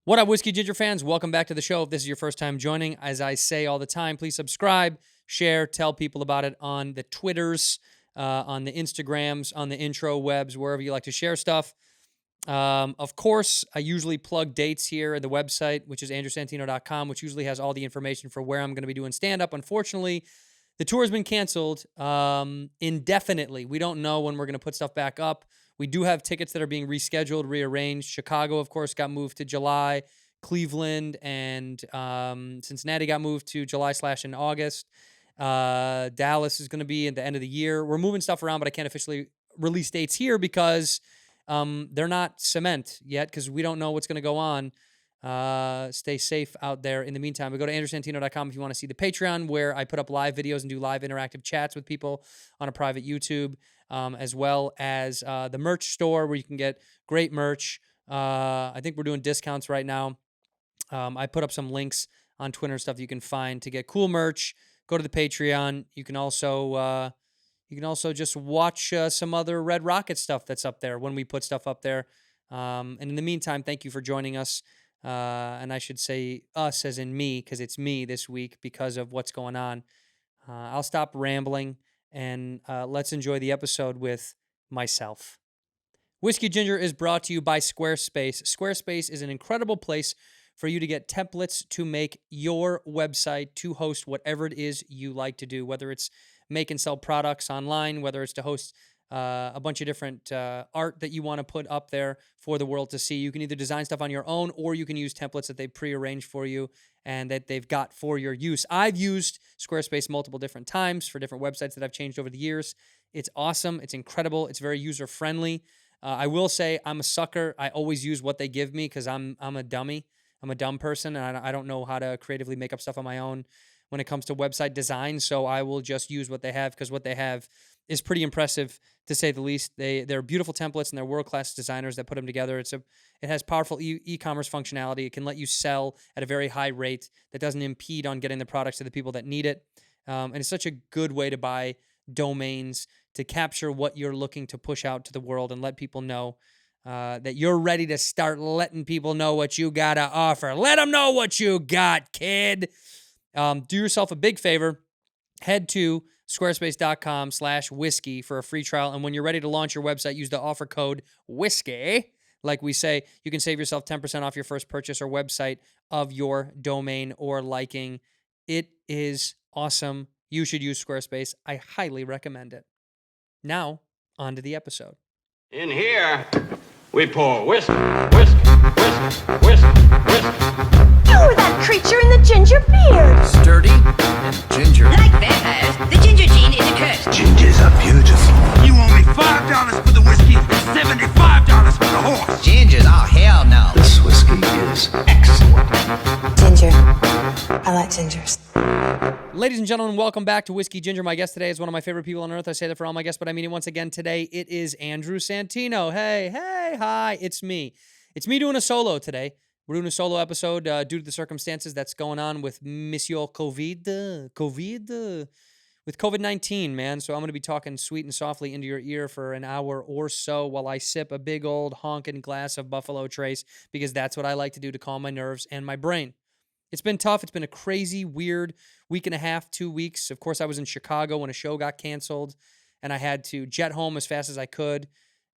What up, Whiskey Ginger fans? Welcome back to the show. If this is your first time joining, as I say all the time, please subscribe, share, tell people about it on the Twitters, on the Instagrams, on the intro webs, wherever you like to share stuff. Of course, I usually plug dates here at the website, which is andrewsantino.com, which usually has all the information for where I'm going to be doing stand-up. Unfortunately, the tour has been canceled indefinitely. We don't know when we're going to put stuff back up. We do have tickets that are being rescheduled, rearranged. Chicago, of course, got moved to July. Cleveland and Cincinnati got moved to July/in August. Dallas is going to be at the end of the year. We're moving stuff around, but I can't officially release dates here because they're not cement yet because we don't know what's going to go on. Stay safe out there in the meantime. But go to andrewsantino.com if you want to see the Patreon where I put up live videos and do live interactive chats with people on a private YouTube, as well as the merch store where you can get great merch. I think we're doing discounts right now. I put up some links on Twitter and stuff that you can find to get cool merch. Go to the Patreon. You can also just watch some other Red Rocket stuff that's up there when we put stuff up there. And in the meantime, thank you for joining us. And I should say us as in me, because it's me this week because of what's going on. I'll stop rambling and let's enjoy the episode with myself. Whiskey Ginger is brought to you by Squarespace. Squarespace is an incredible place for you to get templates to make your website to host whatever it is you like to do, whether it's make and sell products online, whether it's to host a bunch of different art that you want to put up there for the world to see. You can either design stuff on your own or you can use templates that they've prearranged for you and that they've got for your use. I've used Squarespace multiple different times for different websites that I've changed over the years. It's awesome. It's incredible. It's very user-friendly. I will say I'm a sucker. I always use what they give me because I'm a dummy. I'm a dumb person, and I don't know how to creatively make up stuff on my own when it comes to website design, so I will just use what they have because what they have is pretty impressive, to say the least. They're beautiful templates, and they're world-class designers that put them together. It has powerful e-commerce functionality. It can let you sell at a very high rate that doesn't impede on getting the products to the people that need it, and it's such a good way to buy domains to capture what you're looking to push out to the world and let people know that you're ready to start letting people know what you got to offer. Let them know what you got, kid. Do yourself a big favor. Head to squarespace.com/whiskey for a free trial. And when you're ready to launch your website, use the offer code whiskey. Like we say, you can save yourself 10% off your first purchase or website of your domain or liking. It is awesome. You should use Squarespace. I highly recommend it. Now, on to the episode. In here, we pour whiskey, whiskey, whiskey, whiskey, whiskey. You were that creature in the ginger beard. Sturdy and ginger. Like vampires, the ginger gene is a curse. Gingers are beautiful. You owe me $5 for the whiskey and $75 for the horse. Gingers? Oh, hell no. This whiskey is excellent. Ginger. I like gingers. Ladies and gentlemen, welcome back to Whiskey Ginger. My guest today is one of my favorite people on earth. I say that for all my guests, but I mean it once again today. It is Andrew Santino. Hey, hi, it's me. It's me doing a solo today. We're doing a solo episode due to the circumstances that's going on with Monsieur with COVID-19, man. So I'm going to be talking sweet and softly into your ear for an hour or so while I sip a big old honking glass of Buffalo Trace because that's what I like to do to calm my nerves and my brain. It's been tough. It's been a crazy, weird week and a half, 2 weeks. Of course, I was in Chicago when a show got canceled, and I had to jet home as fast as I could.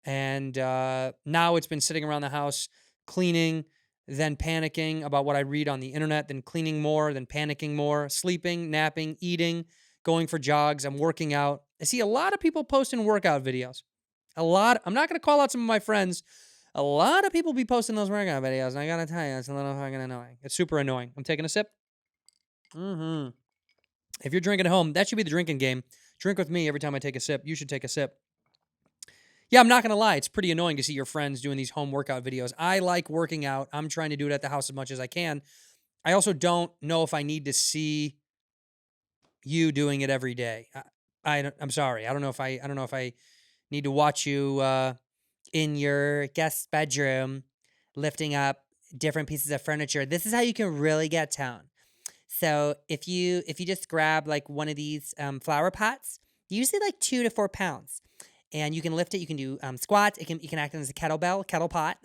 And now it's been sitting around the house cleaning, then panicking about what I read on the internet, then cleaning more, then panicking more, sleeping, napping, eating, going for jogs. I'm working out. I see a lot of people posting workout videos. I'm not going to call out some of my friends. A lot of people be posting those workout videos, and I gotta tell you, it's a little fucking annoying. It's super annoying. I'm taking a sip. If you're drinking at home, that should be the drinking game. Drink with me every time I take a sip. You should take a sip. Yeah, I'm not gonna lie. It's pretty annoying to see your friends doing these home workout videos. I like working out. I'm trying to do it at the house as much as I can. I also don't know if I need to see you doing it every day. I'm sorry. I don't know if I need to watch you in your guest bedroom lifting up different pieces of furniture. This is how you can really get tone. So if you just grab like one of these flower pots, usually like 2 to 4 pounds, and you can lift it. You can do squats. You can act as a kettle pot.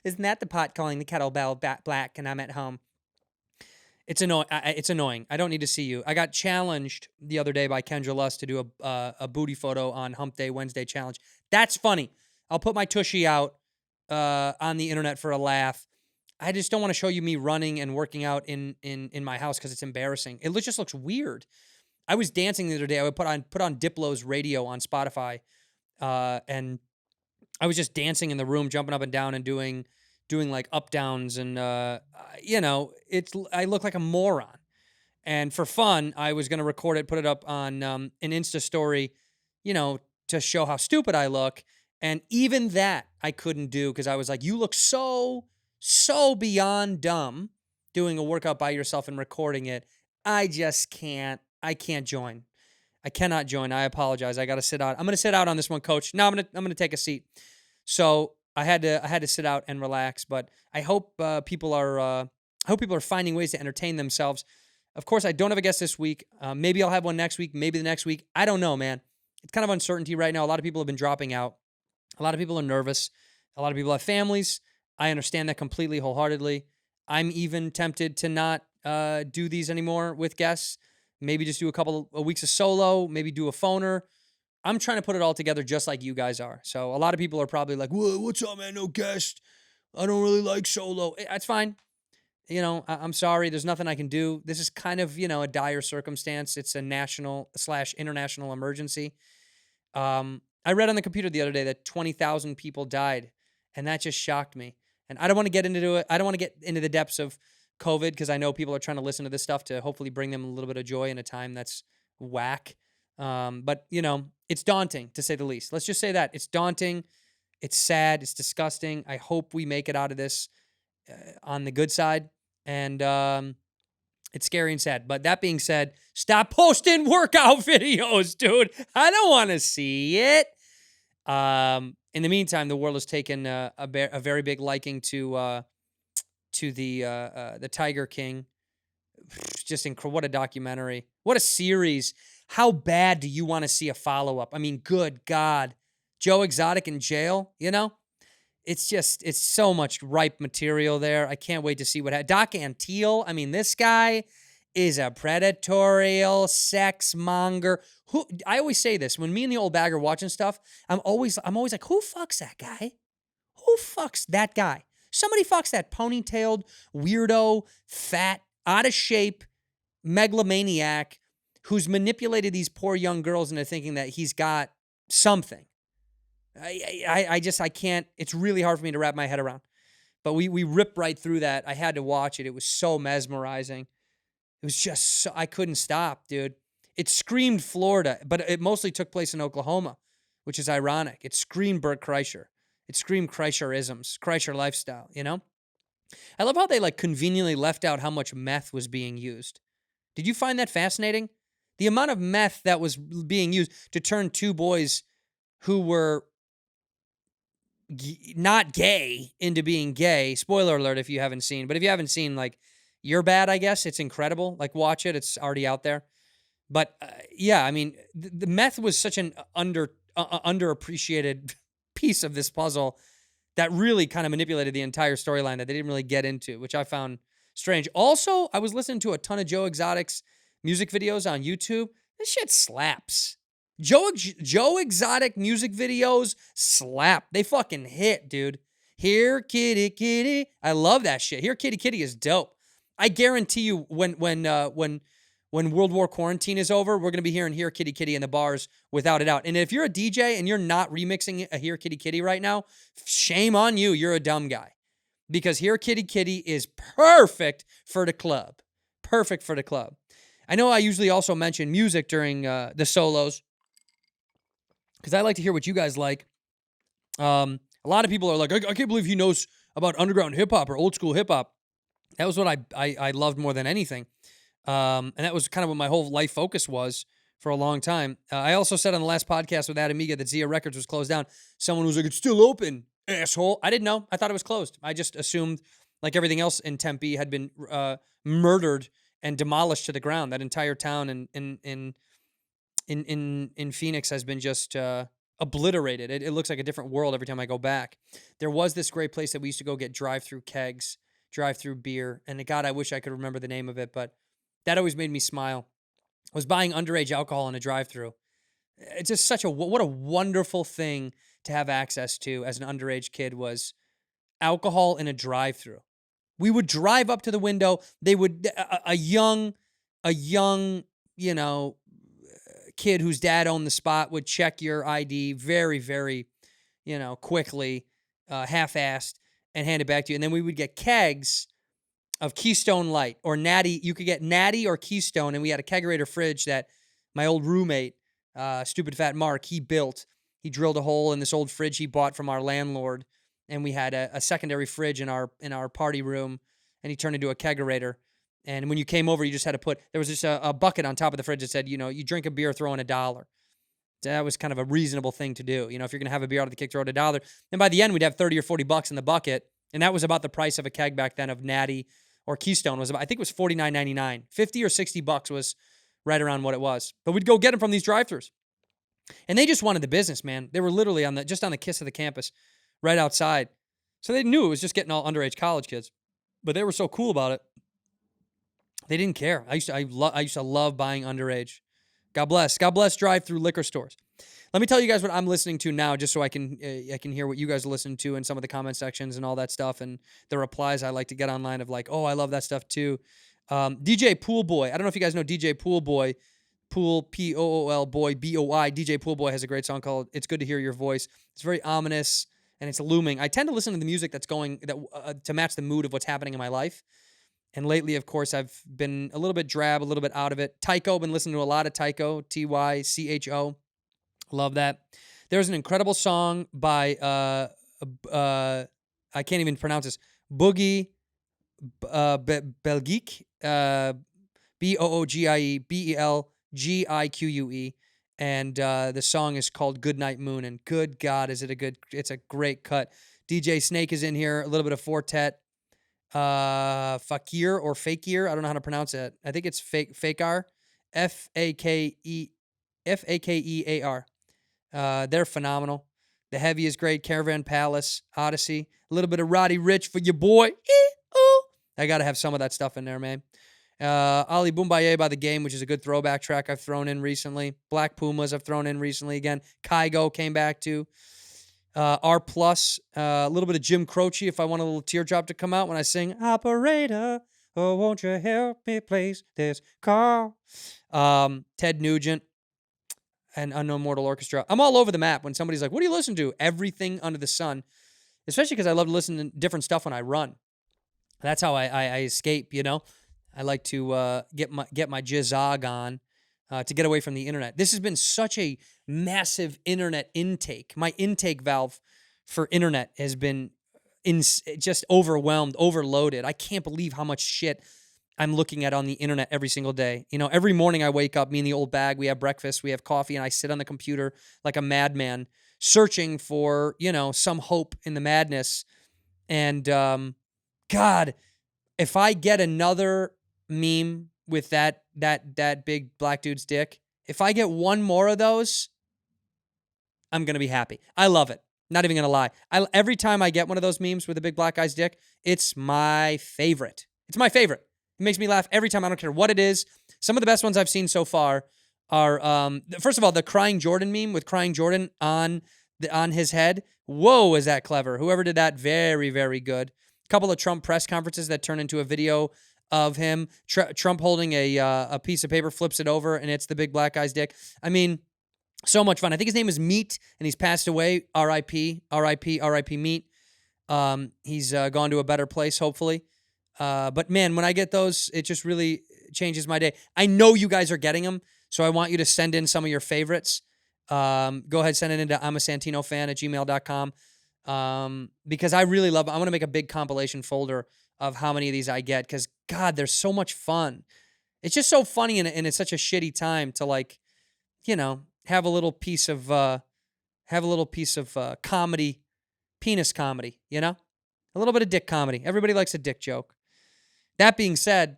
Isn't that the pot calling the kettlebell black? And I'm at home. It's annoying. It's annoying. I don't need to see you. I got challenged the other day by Kendra Luss to do a booty photo on Hump Day Wednesday challenge. That's funny. I'll put my tushy out on the internet for a laugh. I just don't want to show you me running and working out in my house because it's embarrassing. It just looks weird. I was dancing the other day. I would put on Diplo's radio on Spotify, and I was just dancing in the room, jumping up and down and doing like up downs, and I look like a moron. And for fun, I was gonna record it, put it up on an Insta story, to show how stupid I look. And even that I couldn't do because I was like, you look so beyond dumb doing a workout by yourself and recording it. I just can't. I can't join. I cannot join. I apologize. I got to sit out. I'm going to sit out on this one, Coach. No, I'm going to take a seat. So I had to sit out and relax. But I hope people are finding ways to entertain themselves. Of course, I don't have a guest this week. Maybe I'll have one next week. Maybe the next week. I don't know, man. It's kind of uncertainty right now. A lot of people have been dropping out. A lot of people are nervous. A lot of people have families. I understand that completely, wholeheartedly. I'm even tempted to not do these anymore with guests. Maybe just do a couple of weeks of solo. Maybe do a phoner. I'm trying to put it all together just like you guys are. So a lot of people are probably like, "Whoa, what's up, man? No guest. I don't really like solo." That's fine. I'm sorry. There's nothing I can do. This is kind of, a dire circumstance. It's a national/international emergency. I read on the computer the other day that 20,000 people died, and that just shocked me. And I don't want to get into it. I don't want to get into the depths of COVID because I know people are trying to listen to this stuff to hopefully bring them a little bit of joy in a time that's whack. But, it's daunting, to say the least. Let's just say that. It's daunting. It's sad. It's disgusting. I hope we make it out of this on the good side. And it's scary and sad. But that being said, stop posting workout videos, dude. I don't want to see it. In the meantime, the world has taken a very big liking to the Tiger King. Just what a documentary. What a series. How bad do you want to see a follow-up? I mean, good God. Joe Exotic in jail, It's so much ripe material there. I can't wait to see what happens. Doc Antle, I mean, this guy is a predatorial sex monger. I always say this, when me and the old bag are watching stuff, I'm always like, who fucks that guy? Who fucks that guy? Somebody fucks that ponytailed, weirdo, fat, out of shape, megalomaniac who's manipulated these poor young girls into thinking that he's got something. I can't. It's really hard for me to wrap my head around. But we ripped right through that. I had to watch it. It was so mesmerizing. It was just I couldn't stop, dude. It screamed Florida, but it mostly took place in Oklahoma, which is ironic. It screamed Burt Kreischer. It screamed Kreischer-isms, Kreischer lifestyle, I love how they conveniently left out how much meth was being used. Did you find that fascinating? The amount of meth that was being used to turn two boys who were not gay into being gay. Spoiler alert if you haven't seen. But if you haven't seen, you're bad, I guess. It's incredible. Watch it. It's already out there. But, yeah, I mean, the meth was such an underappreciated piece of this puzzle that really kind of manipulated the entire storyline that they didn't really get into, which I found strange. Also, I was listening to a ton of Joe Exotic's music videos on YouTube. This shit slaps. Joe Exotic music videos slap. They fucking hit, dude. Here, kitty, kitty. I love that shit. Here, kitty, kitty is dope. I guarantee you when World War Quarantine is over, we're going to be hearing Here, Kitty, Kitty in the bars without a doubt. And if you're a DJ and you're not remixing a Here, Kitty, Kitty right now, shame on you. You're a dumb guy. Because Here, Kitty, Kitty is perfect for the club. Perfect for the club. I know I usually also mention music during the solos because I like to hear what you guys like. A lot of people are like, I can't believe he knows about underground hip-hop or old school hip-hop. That was what I loved more than anything. And that was kind of what my whole life focus was for a long time. I also said on the last podcast with Adamiga that Zia Records was closed down. Someone was like, it's still open, asshole. I didn't know. I thought it was closed. I just assumed, like everything else in Tempe, had been murdered and demolished to the ground. That entire town in Phoenix has been just obliterated. It looks like a different world every time I go back. There was this great place that we used to go get drive-through kegs, drive-through beer, and God, I wish I could remember the name of it, but that always made me smile. Was buying underage alcohol in a drive-through. It's just what a wonderful thing to have access to as an underage kid was alcohol in a drive-through. We would drive up to the window. They would a young, kid whose dad owned the spot would check your ID very, very, quickly, half-assed, and hand it back to you. And then we would get kegs of Keystone Light or Natty. You could get Natty or Keystone, and we had a kegerator fridge that my old roommate, Stupid Fat Mark, he built. He drilled a hole in this old fridge he bought from our landlord, and we had a secondary fridge in our party room, and he turned into a kegerator. And when you came over, you just had to there was just a bucket on top of the fridge that said, you drink a beer, throw in $1. That was kind of a reasonable thing to do. If you're going to have a beer out of the kick, throw in $1. And by the end, we'd have 30 or 40 bucks in the bucket. And that was about the price of a keg back then of Natty or Keystone. I think it was $49.99. 50 or 60 bucks was right around what it was. But we'd go get them from these drive-thrus. And they just wanted the business, man. They were literally just on the kiss of the campus right outside. So they knew it was just getting all underage college kids. But they were so cool about it. They didn't care. I used to love buying underage. God bless. God bless drive-through liquor stores. Let me tell you guys what I'm listening to now, just so I can hear what you guys are listening to in some of the comment sections and all that stuff, and the replies I like to get online of like, oh, I love that stuff too. DJ Pool Boy. I don't know if you guys know DJ Pool Boy. Pool, Pool Boy, Boi. DJ Pool Boy has a great song called "It's Good to Hear Your Voice." It's very ominous and it's looming. I tend to listen to the music that's going to match the mood of what's happening in my life. And lately, of course, I've been a little bit drab, a little bit out of it. Tycho, been listening to a lot of Tycho, Tycho. Love that. There's an incredible song by, I can't even pronounce this, Boogie Belgique, Boogie, and the song is called Goodnight Moon, and good God, it's a great cut. DJ Snake is in here, a little bit of Fortet. Fakir or Fakir, I don't know how to pronounce it. I think it's Fakar, Fakear. They're phenomenal. The Heavy is great. Caravan Palace, Odyssey, a little bit of Roddy Ricch for your boy. I gotta have some of that stuff in there, man. Ali Boombaye by The Game, which is a good throwback track I've thrown in recently. Black Pumas I've thrown in recently again. Kygo came back to. R+, a little bit of Jim Croce if I want a little teardrop to come out when I sing, Operator, oh, won't you help me place this call? Ted Nugent and Unknown Mortal Orchestra. I'm all over the map when somebody's like, what do you listen to? Everything under the sun, especially because I love to listen to different stuff when I run. That's how I escape, I like to get my jizzog on. To get away from the internet. This has been such a massive internet intake. My intake valve for internet has been just overwhelmed, overloaded. I can't believe how much shit I'm looking at on the internet every single day. Every morning I wake up, me and the old bag, we have breakfast, we have coffee, and I sit on the computer like a madman searching for, some hope in the madness. And God, if I get another meme with that big black dude's dick, if I get one more of those, I'm going to be happy. I love it. Not even going to lie. Every time I get one of those memes with a big black guy's dick, it's my favorite. It's my favorite. It makes me laugh every time. I don't care what it is. Some of the best ones I've seen so far are, first of all, the Crying Jordan meme with Crying Jordan on his head. Whoa, is that clever. Whoever did that, very, very good. A couple of Trump press conferences that turn into a video of him, Trump holding a piece of paper, flips it over, and it's the big black guy's dick. I mean, so much fun. I think his name is Meat, and he's passed away. R.I.P. Meat. He's gone to a better place, hopefully. But man, when I get those, it just really changes my day. I know you guys are getting them, so I want you to send in some of your favorites. Go ahead, send it into imasantino@gmail.com. Because I really love it. I want to make a big compilation folder of how many of these I get, because God, they're so much fun. It's just so funny, and it's such a shitty time to have a little piece of comedy, penis comedy, a little bit of dick comedy. Everybody likes a dick joke. That being said,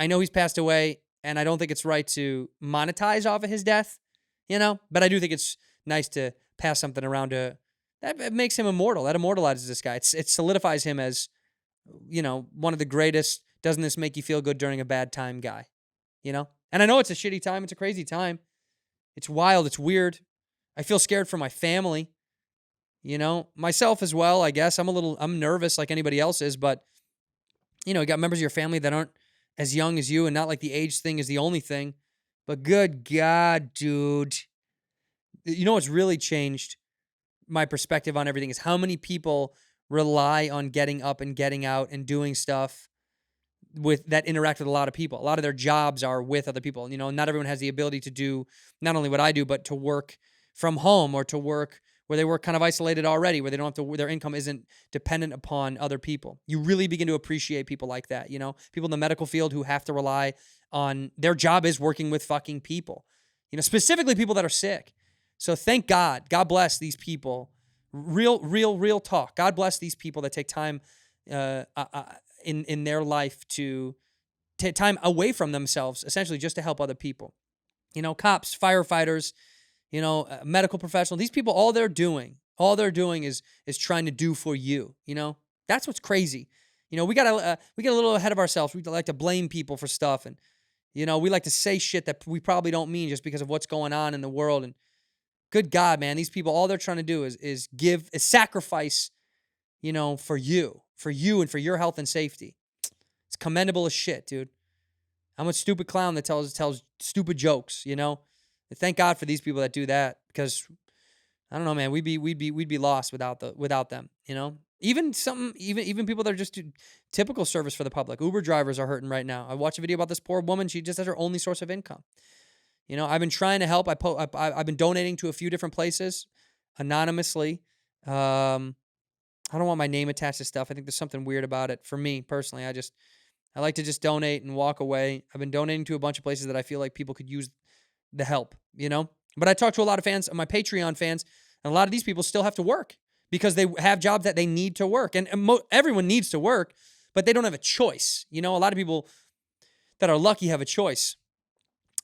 I know he's passed away, and I don't think it's right to monetize off of his death, but I do think it's nice to pass something around to, that makes him immortal. That immortalizes this guy. It solidifies him as, one of the greatest, doesn't this make you feel good during a bad time guy, And I know it's a shitty time. It's a crazy time. It's wild. It's weird. I feel scared for my family, myself as well, I guess. I'm nervous like anybody else is, but, you got members of your family that aren't as young as you, and not like the age thing is the only thing. But good God, dude. What's really changed my perspective on everything is how many people rely on getting up and getting out and doing stuff that interact with a lot of people. A lot of their jobs are with other people. Not everyone has the ability to do not only what I do, but to work from home or to work where they work kind of isolated already, where they don't have to, their income isn't dependent upon other people. You really begin to appreciate people like that. People in the medical field who have to rely on, their job is working with fucking people, specifically people that are sick. So thank God. God bless these people. Real talk. God bless these people that take time in their life to take time away from themselves, essentially just to help other people. Cops, firefighters, medical professionals. These people, all they're doing is trying to do for you. That's what's crazy. We get a little ahead of ourselves. We like to blame people for stuff, and we like to say shit that we probably don't mean just because of what's going on in the world. And good God, man, these people, all they're trying to do is sacrifice, for you and for your health and safety. It's commendable as shit, dude. I'm a stupid clown that tells stupid jokes, Thank God for these people that do that, because I don't know, man, we'd be lost without them, Even people that are just typical service for the public. Uber drivers are hurting right now. I watched a video about this poor woman. She just has her only source of income. I've been trying to help. I've been donating to a few different places anonymously. I don't want my name attached to stuff. I think there's something weird about it. For me personally, I like to just donate and walk away. I've been donating to a bunch of places that I feel like people could use the help, But I talk to a lot of fans, my Patreon fans, and a lot of these people still have to work because they have jobs that they need to work. And everyone needs to work, but they don't have a choice. A lot of people that are lucky have a choice.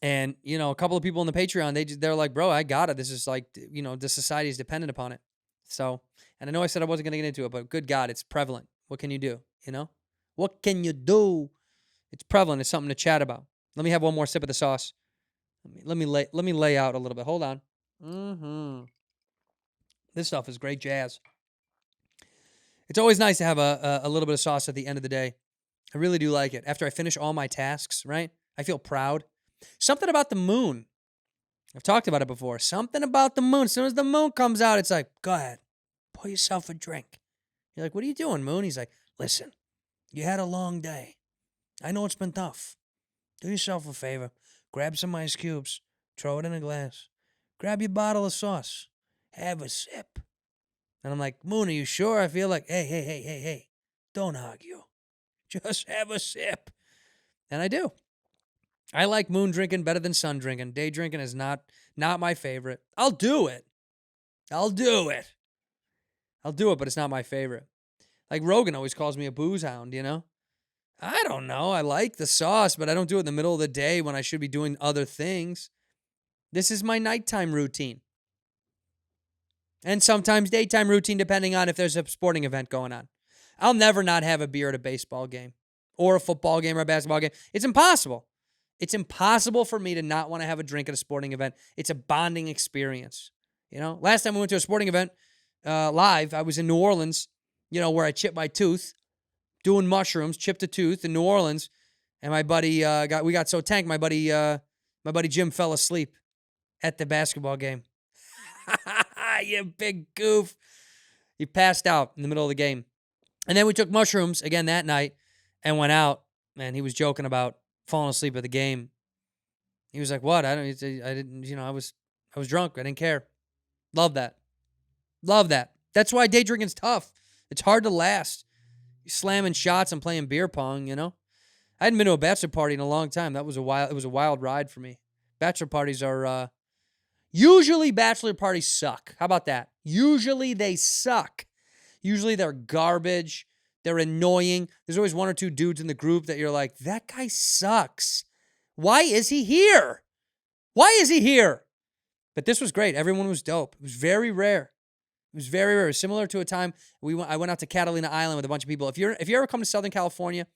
And, a couple of people in the Patreon, they're like, bro, I got it. This is like, the society is dependent upon it. So, and I know I said I wasn't going to get into it, but good God, it's prevalent. What can you do? What can you do? It's prevalent. It's something to chat about. Let me have one more sip of the sauce. Let me lay out a little bit. Hold on. This stuff is great jazz. It's always nice to have a little bit of sauce at the end of the day. I really do like it. After I finish all my tasks, right? I feel proud. Something about the moon. I've talked about it before. Something about the moon. As soon as the moon comes out, it's like, go ahead, pour yourself a drink. You're like, what are you doing, moon? He's like, listen, you had a long day. I know it's been tough. Do yourself a favor. Grab some ice cubes. Throw it in a glass. Grab your bottle of sauce. Have a sip. And I'm like, Moon, are you sure? I feel like, hey. Don't argue. Just have a sip. And I do. I like moon drinking better than sun drinking. Day drinking is not my favorite. I'll do it, but it's not my favorite. Like Rogan always calls me a booze hound, I don't know. I like the sauce, but I don't do it in the middle of the day when I should be doing other things. This is my nighttime routine. And sometimes daytime routine, depending on if there's a sporting event going on. I'll never not have a beer at a baseball game or a football game or a basketball game. It's impossible. It's impossible for me to not want to have a drink at a sporting event. It's a bonding experience. Last time we went to a sporting event live, I was in New Orleans, where I chipped my tooth, doing mushrooms, chipped a tooth in New Orleans. And my buddy we got so tanked, my buddy Jim fell asleep at the basketball game. You big goof. He passed out in the middle of the game. And then we took mushrooms again that night and went out. Man, he was joking about falling asleep at the game. He was like, what? I was drunk. I didn't care. Love that. That's why day drinking's tough. It's hard to last. You're slamming shots and playing beer pong, I hadn't been to a bachelor party in a long time. It was a wild ride for me. Bachelor parties are, usually bachelor parties suck. How about that? Usually they suck. Usually they're garbage. They're annoying. There's always one or two dudes in the group that you're like, that guy sucks. Why is he here? But this was great. Everyone was dope. It was very rare. It was very rare. Similar to a time I went out to Catalina Island with a bunch of people. If you ever come to Southern California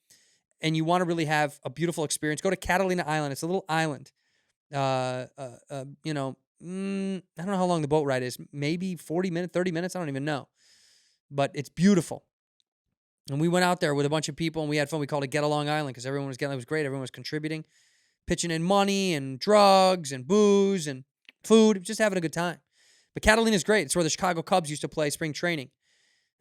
and you want to really have a beautiful experience, go to Catalina Island. It's a little island. I don't know how long the boat ride is. Maybe 40 minutes, 30 minutes. I don't even know. But it's beautiful. And we went out there with a bunch of people and we had fun. We called it Get Along Island because everyone was getting, it was great. Everyone was contributing, pitching in money and drugs and booze and food, just having a good time. But Catalina's great. It's where the Chicago Cubs used to play spring training.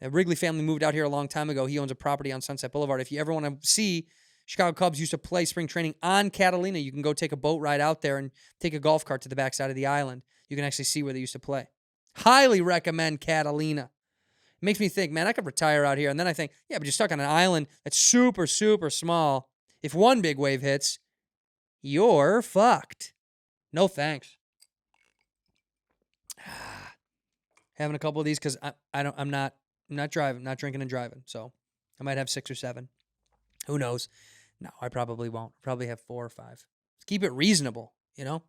The Wrigley family moved out here a long time ago. He owns a property on Sunset Boulevard. If you ever want to see Chicago Cubs used to play spring training on Catalina, you can go take a boat ride out there and take a golf cart to the backside of the island. You can actually see where they used to play. Highly recommend Catalina. It makes me think, man, I could retire out here. And then I think, yeah, but you're stuck on an island that's super, super small. If one big wave hits, you're fucked. No thanks. Having a couple of these because I'm not driving, not drinking and driving. So I might have 6 or 7. Who knows? No, I probably won't. Probably have 4 or 5. Keep it reasonable, you know?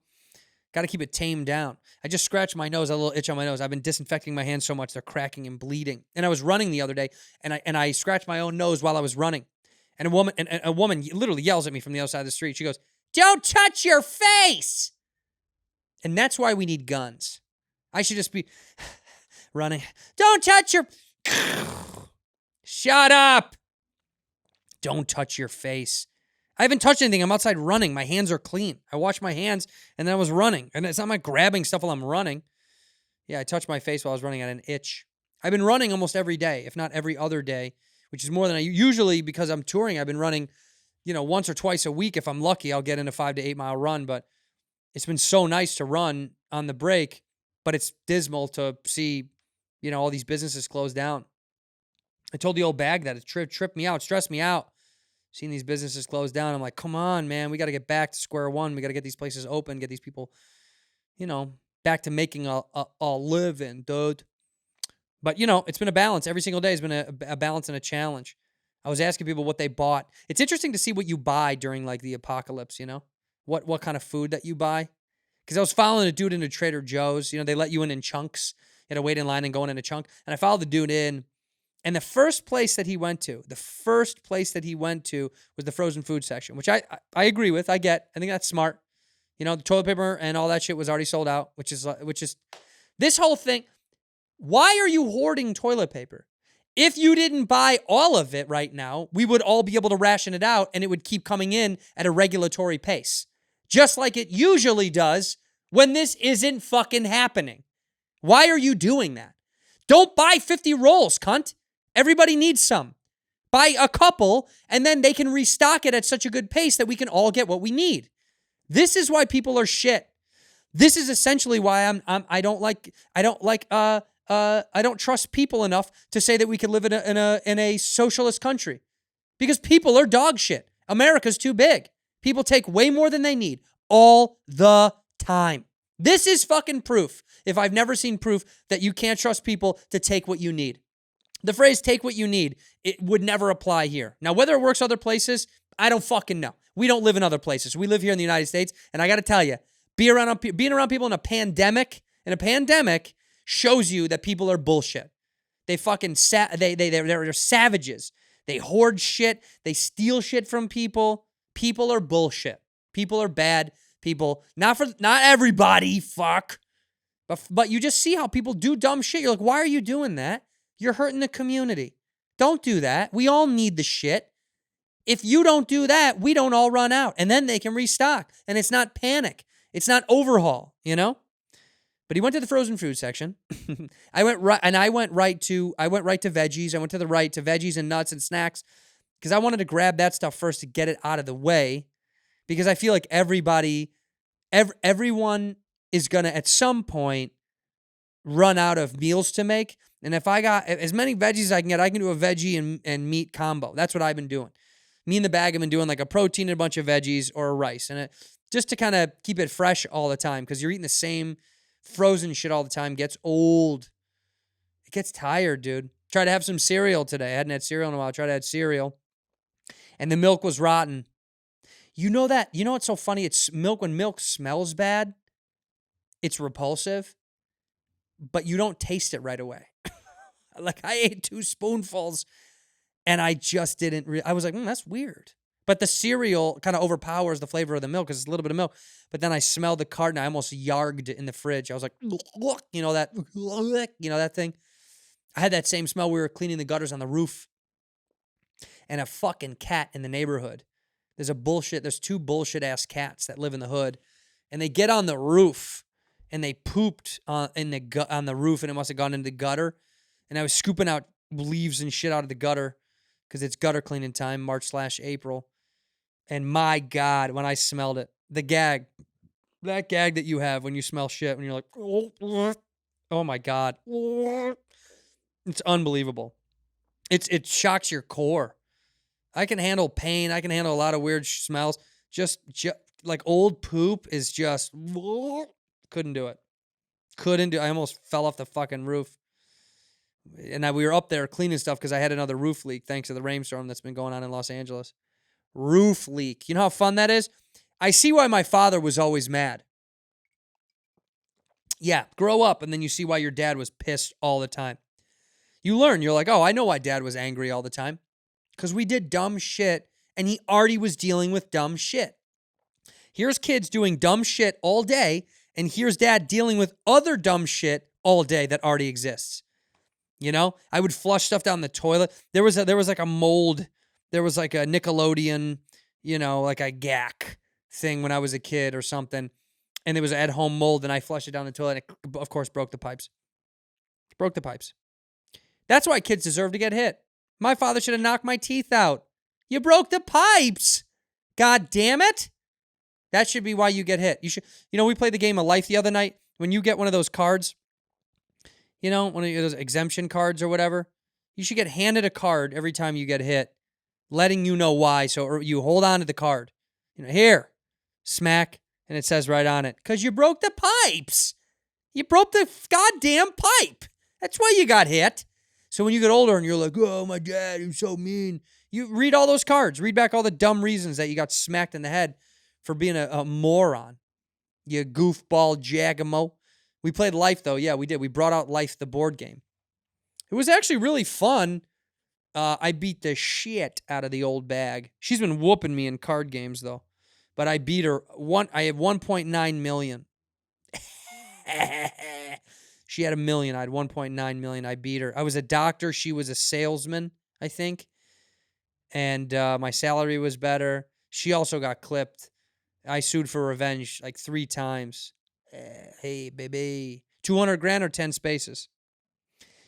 Got to keep it tamed down. I just scratched my nose, a little itch on my nose. I've been disinfecting my hands so much they're cracking and bleeding. And I was running the other day, and I scratched my own nose while I was running. And a woman literally yells at me from the other side of the street. She goes, "Don't touch your face!" And that's why we need guns. I should just be running. Don't touch your... Shut up! Don't touch your face. I haven't touched anything. I'm outside running. My hands are clean. I washed my hands, and then I was running. And it's not like grabbing stuff while I'm running. Yeah, I touched my face while I was running. I had an itch. I've been running almost every day, if not every other day, which is more than I usually, because I'm touring, I've been running, once or twice a week. If I'm lucky, I'll get in a 5 to 8 mile run. But it's been so nice to run on the break, but it's dismal to see, all these businesses close down. I told the old bag that it tripped me out, stressed me out. Seeing these businesses close down, I'm like, come on, man. We got to get back to square one. We got to get these places open, get these people, back to making a living, dude. But, it's been a balance. Every single day has been a balance and a challenge. I was asking people what they bought. It's interesting to see what you buy during, like, the apocalypse, what kind of food that you buy. Because I was following a dude into Trader Joe's. They let you in chunks. You had to wait in line and go in a chunk. And I followed the dude in. And the first place that he went to was the frozen food section, which I agree with. I think that's smart. The toilet paper and all that shit was already sold out, which is this whole thing. Why are you hoarding toilet paper? If you didn't buy all of it right now, we would all be able to ration it out and it would keep coming in at a regulatory pace, just like it usually does when this isn't fucking happening. Why are you doing that? Don't buy 50 rolls, cunt. Everybody needs some. Buy a couple, and then they can restock it at such a good pace that we can all get what we need. This is why people are shit. This is essentially why I don't trust people enough to say that we could live in a socialist country, because people are dog shit. America's too big. People take way more than they need all the time. This is fucking proof, if I've never seen proof, that you can't trust people to take what you need. The phrase "take what you need," it would never apply here. Now, whether it works other places, I don't fucking know. We don't live in other places. We live here in the United States, and I got to tell you, being around people in a pandemic shows you that people are bullshit. They fucking they're savages. They hoard shit. They steal shit from people. People are bullshit. People are bad people. Not everybody. Fuck. But you just see how people do dumb shit. You're like, why are you doing that? You're hurting the community. Don't do that. We all need the shit. If you don't do that, we don't all run out. And then they can restock. And it's not panic. It's not overhaul, But he went to the frozen food section. I went right to veggies. I went to the right to veggies and nuts and snacks because I wanted to grab that stuff first to get it out of the way, because I feel like everyone is going to at some point run out of meals to make. And if I got as many veggies as I can get, I can do a veggie and meat combo. That's what I've been doing. Me and the bag have been doing like a protein and a bunch of veggies or a rice. And just to kind of keep it fresh all the time, because you're eating the same frozen shit all the time gets old. It gets tired, dude. Tried to have some cereal today. I hadn't had cereal in a while. Tried to have cereal. And the milk was rotten. You know that? You know what's so funny? It's milk. When milk smells bad, it's repulsive, but you don't taste it right away. Like I ate 2 spoonfuls and I just didn't, I was like, that's weird. But the cereal kind of overpowers the flavor of the milk because it's a little bit of milk. But then I smelled the carton. I almost yarged in the fridge. I was like, that thing. I had that same smell. We were cleaning the gutters on the roof. And a fucking cat in the neighborhood. There's 2 bullshit ass cats that live in the hood. And they get on the roof and they pooped on the roof and it must have gone into the gutter. And I was scooping out leaves and shit out of the gutter because it's gutter cleaning time, March/April. And my God, when I smelled it, that gag that you have when you smell shit, when you're like, oh my God. It's unbelievable. It shocks your core. I can handle pain. I can handle a lot of weird smells. Just like old poop is just, couldn't do it. I almost fell off the fucking roof. And we were up there cleaning stuff because I had another roof leak thanks to the rainstorm that's been going on in Los Angeles. Roof leak. You know how fun that is? I see why my father was always mad. Yeah, grow up and then you see why your dad was pissed all the time. You learn. You're like, oh, I know why dad was angry all the time. Because we did dumb shit and he already was dealing with dumb shit. Here's kids doing dumb shit all day and here's dad dealing with other dumb shit all day that already exists. You know, I would flush stuff down the toilet. There was like a mold. There was like a Nickelodeon, like a gack thing when I was a kid or something. And there was an at-home mold and I flushed it down the toilet. And it, of course, broke the pipes. That's why kids deserve to get hit. My father should have knocked my teeth out. You broke the pipes. God damn it. That should be why you get hit. We played the game of life the other night. When you get one of those cards, one of those exemption cards or whatever, you should get handed a card every time you get hit, letting you know why. So you hold on to the card. Here, smack, and it says right on it, because you broke the pipes. You broke the goddamn pipe. That's why you got hit. So when you get older and you're like, oh, my dad, he's so mean. You read all those cards. Read back all the dumb reasons that you got smacked in the head for being a moron. You goofball jagamo. We played Life, though. Yeah, we did. We brought out Life, the board game. It was actually really fun. I beat the shit out of the old bag. She's been whooping me in card games, though. But I beat her. I had 1.9 million. She had 1 million. I had 1.9 million. I beat her. I was a doctor. She was a salesman, I think. And my salary was better. She also got clipped. I sued for revenge like 3 times. Hey, baby. 200 grand or 10 spaces.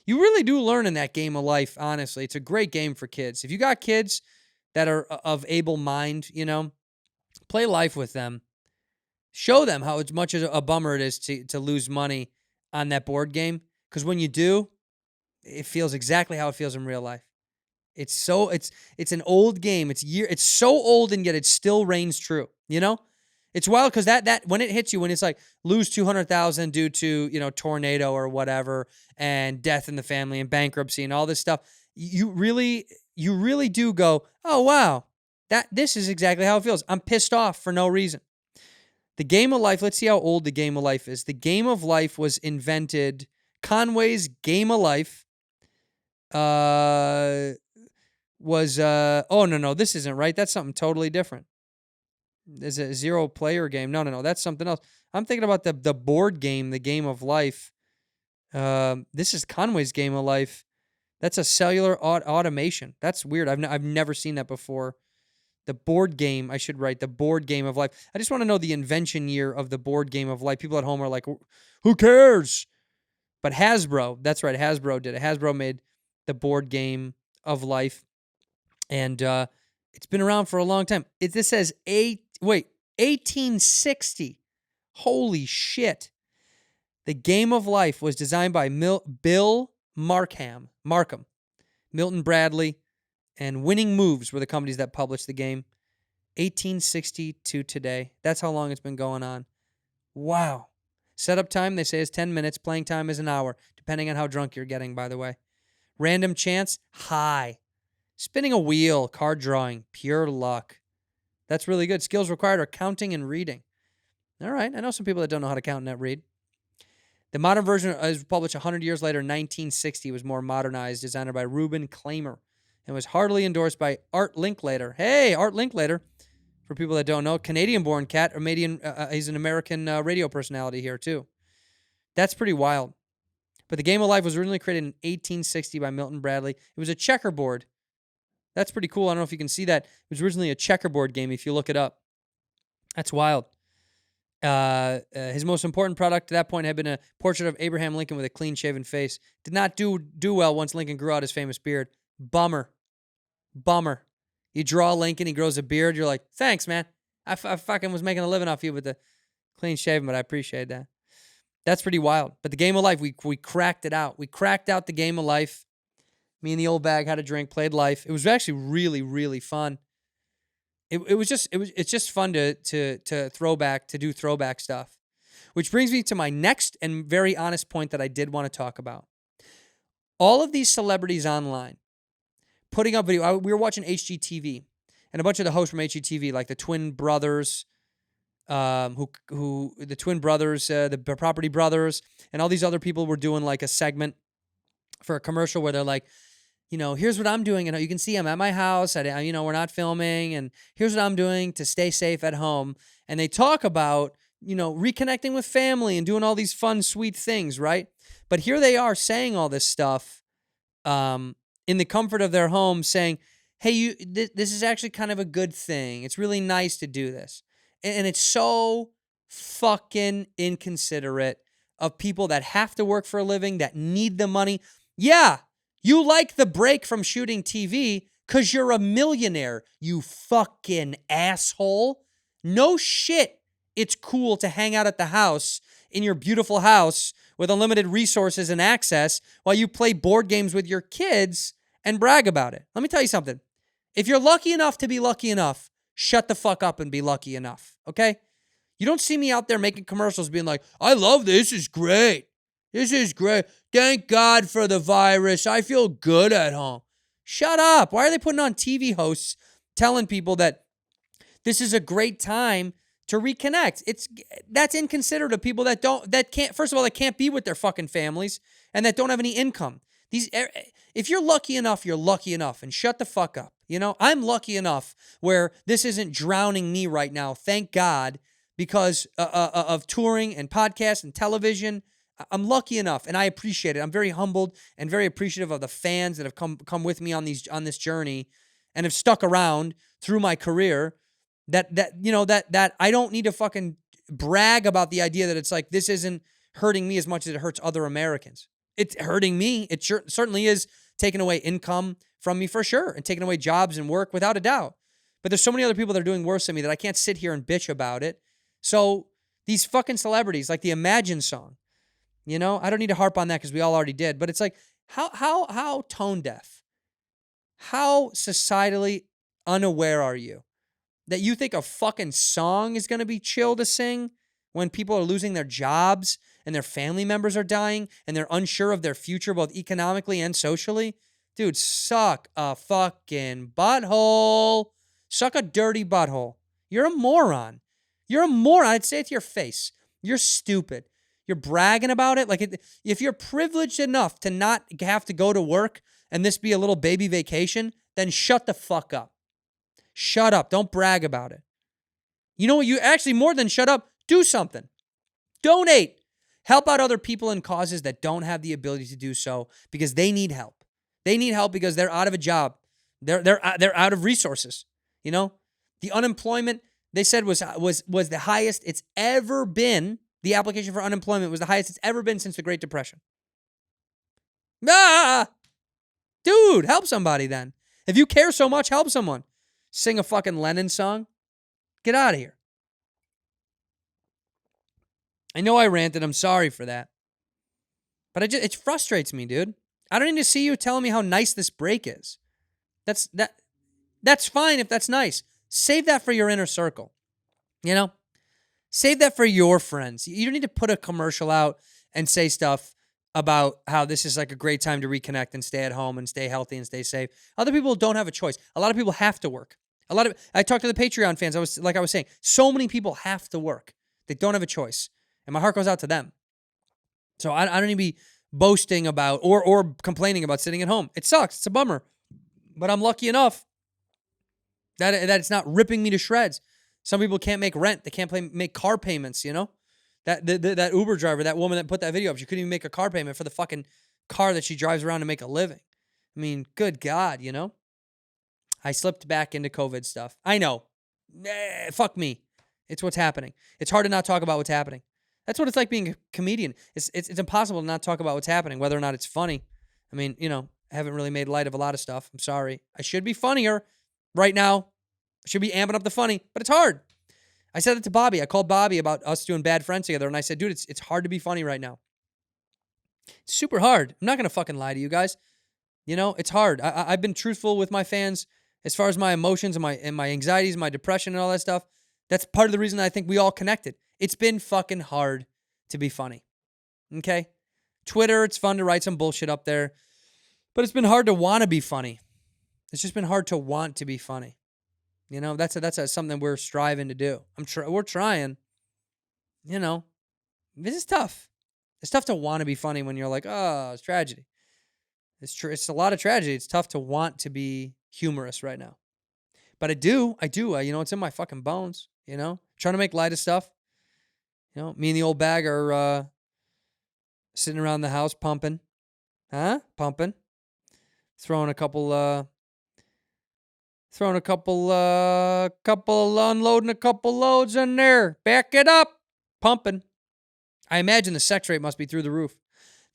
You really do learn in that game of life, honestly. It's a great game for kids. If you got kids that are of able mind, play Life with them. Show them how much of a bummer it is to lose money on that board game. Because when you do, it feels exactly how it feels in real life. It's an old game. It's so old and yet it still reigns true. It's wild because that when it hits you, when it's like lose 200,000 due to tornado or whatever, and death in the family and bankruptcy and all this stuff, you really do go, oh wow, this is exactly how it feels. I'm pissed off for no reason. The game of life. Let's see how old the game of life is. The game of life was invented. Conway's Game of Life was oh no, this isn't right. That's something totally different. There's a 0-player game. No, that's something else. I'm thinking about the board game, the Game of Life. This is Conway's Game of Life. That's a cellular automation. That's weird. I've never seen that before. The board game, I should write, the board game of life. I just want to know the invention year of the board game of life. People at home are like, who cares? But Hasbro, that's right, Hasbro did it. Hasbro made the board game of life. And it's been around for a long time. This says 1860. Holy shit. The Game of Life was designed by Bill Markham. Milton Bradley and Winning Moves were the companies that published the game. 1860 to today. That's how long it's been going on. Wow. Setup time, they say, is 10 minutes. Playing time is an hour, depending on how drunk you're getting, by the way. Random chance, high. Spinning a wheel, card drawing, pure luck. That's really good. Skills required are counting and reading. All right. I know some people that don't know how to count and not read. The modern version was published 100 years later in 1960. It was more modernized, designed by Reuben Klamer, and was heartily endorsed by Art Linklater. Hey, Art Linklater, for people that don't know, Canadian-born cat, he's an American radio personality here too. That's pretty wild. But the Game of Life was originally created in 1860 by Milton Bradley. It was a checkerboard. That's pretty cool. I don't know if you can see that. It was originally a checkerboard game if you look it up. That's wild. His most important product to that point had been a portrait of Abraham Lincoln with a clean-shaven face. Did not do well once Lincoln grew out his famous beard. Bummer. You draw Lincoln, he grows a beard. You're like, thanks, man. I fucking was making a living off you with the clean-shaven, but I appreciate that. That's pretty wild. But the Game of Life, we cracked it out. We cracked out the Game of Life. Me and the old bag had a drink, played Life. It was actually really, really fun. It's just fun to do throwback stuff. Which brings me to my next and very honest point that I did want to talk about. All of these celebrities online putting up video. We were watching HGTV, and a bunch of the hosts from HGTV, like the twin brothers, the Property Brothers, and all these other people were doing like a segment for a commercial where they're like, here's what I'm doing. And you can see I'm at my house. We're not filming. And here's what I'm doing to stay safe at home. And they talk about, reconnecting with family and doing all these fun, sweet things, right? But here they are saying all this stuff in the comfort of their home, saying, hey, this is actually kind of a good thing. It's really nice to do this. And it's so fucking inconsiderate of people that have to work for a living, that need the money. Yeah, you like the break from shooting TV because you're a millionaire, you fucking asshole. No shit. It's cool to hang out at the house, in your beautiful house, with unlimited resources and access while you play board games with your kids and brag about it. Let me tell you something. If you're lucky enough to be lucky enough, shut the fuck up and be lucky enough, okay? You don't see me out there making commercials being like, I love this. This is great. This is great. Thank God for the virus. I feel good at home. Shut up. Why are they putting on TV hosts telling people that this is a great time to reconnect? That's inconsiderate of people that can't, first of all, that can't be with their fucking families and that don't have any income. If you're lucky enough, you're lucky enough, and shut the fuck up. I'm lucky enough where this isn't drowning me right now. Thank God, because of touring and podcasts and television. I'm lucky enough, and I appreciate it. I'm very humbled and very appreciative of the fans that have come with me on this journey and have stuck around through my career. That I don't need to fucking brag about the idea that it's like this isn't hurting me as much as it hurts other Americans. It's hurting me. It certainly is taking away income from me for sure, and taking away jobs and work without a doubt. But there's so many other people that are doing worse than me that I can't sit here and bitch about it. So these fucking celebrities, like the Imagine song, I don't need to harp on that because we all already did. But it's like, how tone deaf, how societally unaware are you that you think a fucking song is going to be chill to sing when people are losing their jobs and their family members are dying and they're unsure of their future both economically and socially? Dude, suck a fucking butthole. Suck a dirty butthole. You're a moron. You're a moron. I'd say it to your face. You're stupid. You're bragging about it. Like, if you're privileged enough to not have to go to work and this be a little baby vacation, then shut the fuck up. Shut up. Don't brag about it. You know what? You actually, more than shut up, do something. Donate. Help out other people and causes that don't have the ability to do so because they need help. They need help because they're out of a job. They're out of resources. The unemployment, they said, was the highest it's ever been. The application for unemployment was the highest it's ever been since the Great Depression. Dude, help somebody then. If you care so much, help someone. Sing a fucking Lennon song. Get out of here. I know I ranted. I'm sorry for that. But it frustrates me, dude. I don't need to see you telling me how nice this break is. That's fine if that's nice. Save that for your inner circle. Save that for your friends. You don't need to put a commercial out and say stuff about how this is like a great time to reconnect and stay at home and stay healthy and stay safe. Other people don't have a choice. A lot of people have to work. I talked to the Patreon fans. I was saying, so many people have to work. They don't have a choice. And my heart goes out to them. So I don't need to be boasting about or complaining about sitting at home. It sucks. It's a bummer. But I'm lucky enough that it's not ripping me to shreds. Some people can't make rent. They can't make car payments, you know? That Uber driver, that woman that put that video up, she couldn't even make a car payment for the fucking car that she drives around to make a living. I mean, good God, you know? I slipped back into COVID stuff. I know. Fuck me. It's what's happening. It's hard to not talk about what's happening. That's what it's like being a comedian. It's impossible to not talk about what's happening, whether or not it's funny. I mean, you know, I haven't really made light of a lot of stuff. I'm sorry. I should be funnier right now. I should be amping up the funny, but it's hard. I said it to Bobby. I called Bobby about us doing Bad Friends together, and I said, dude, it's hard to be funny right now. It's super hard. I'm not going to fucking lie to you guys. You know, it's hard. I've been truthful with my fans as far as my emotions and my anxieties, my depression and all that stuff. That's part of the reason I think we all connected. It's been fucking hard to be funny. Okay? Twitter, it's fun to write some bullshit up there. But it's been hard to want to be funny. It's just been hard to want to be funny. You know, that's something we're striving to do. We're trying. You know, this is tough. It's tough to want to be funny when you're like, oh, it's tragedy. It's true. It's a lot of tragedy. It's tough to want to be humorous right now. But I do. You know, it's in my fucking bones. You know, trying to make light of stuff. You know, me and the old bag are sitting around the house pumping. Pumping. Unloading a couple loads in there. Back it up. Pumping. I imagine the sex rate must be through the roof.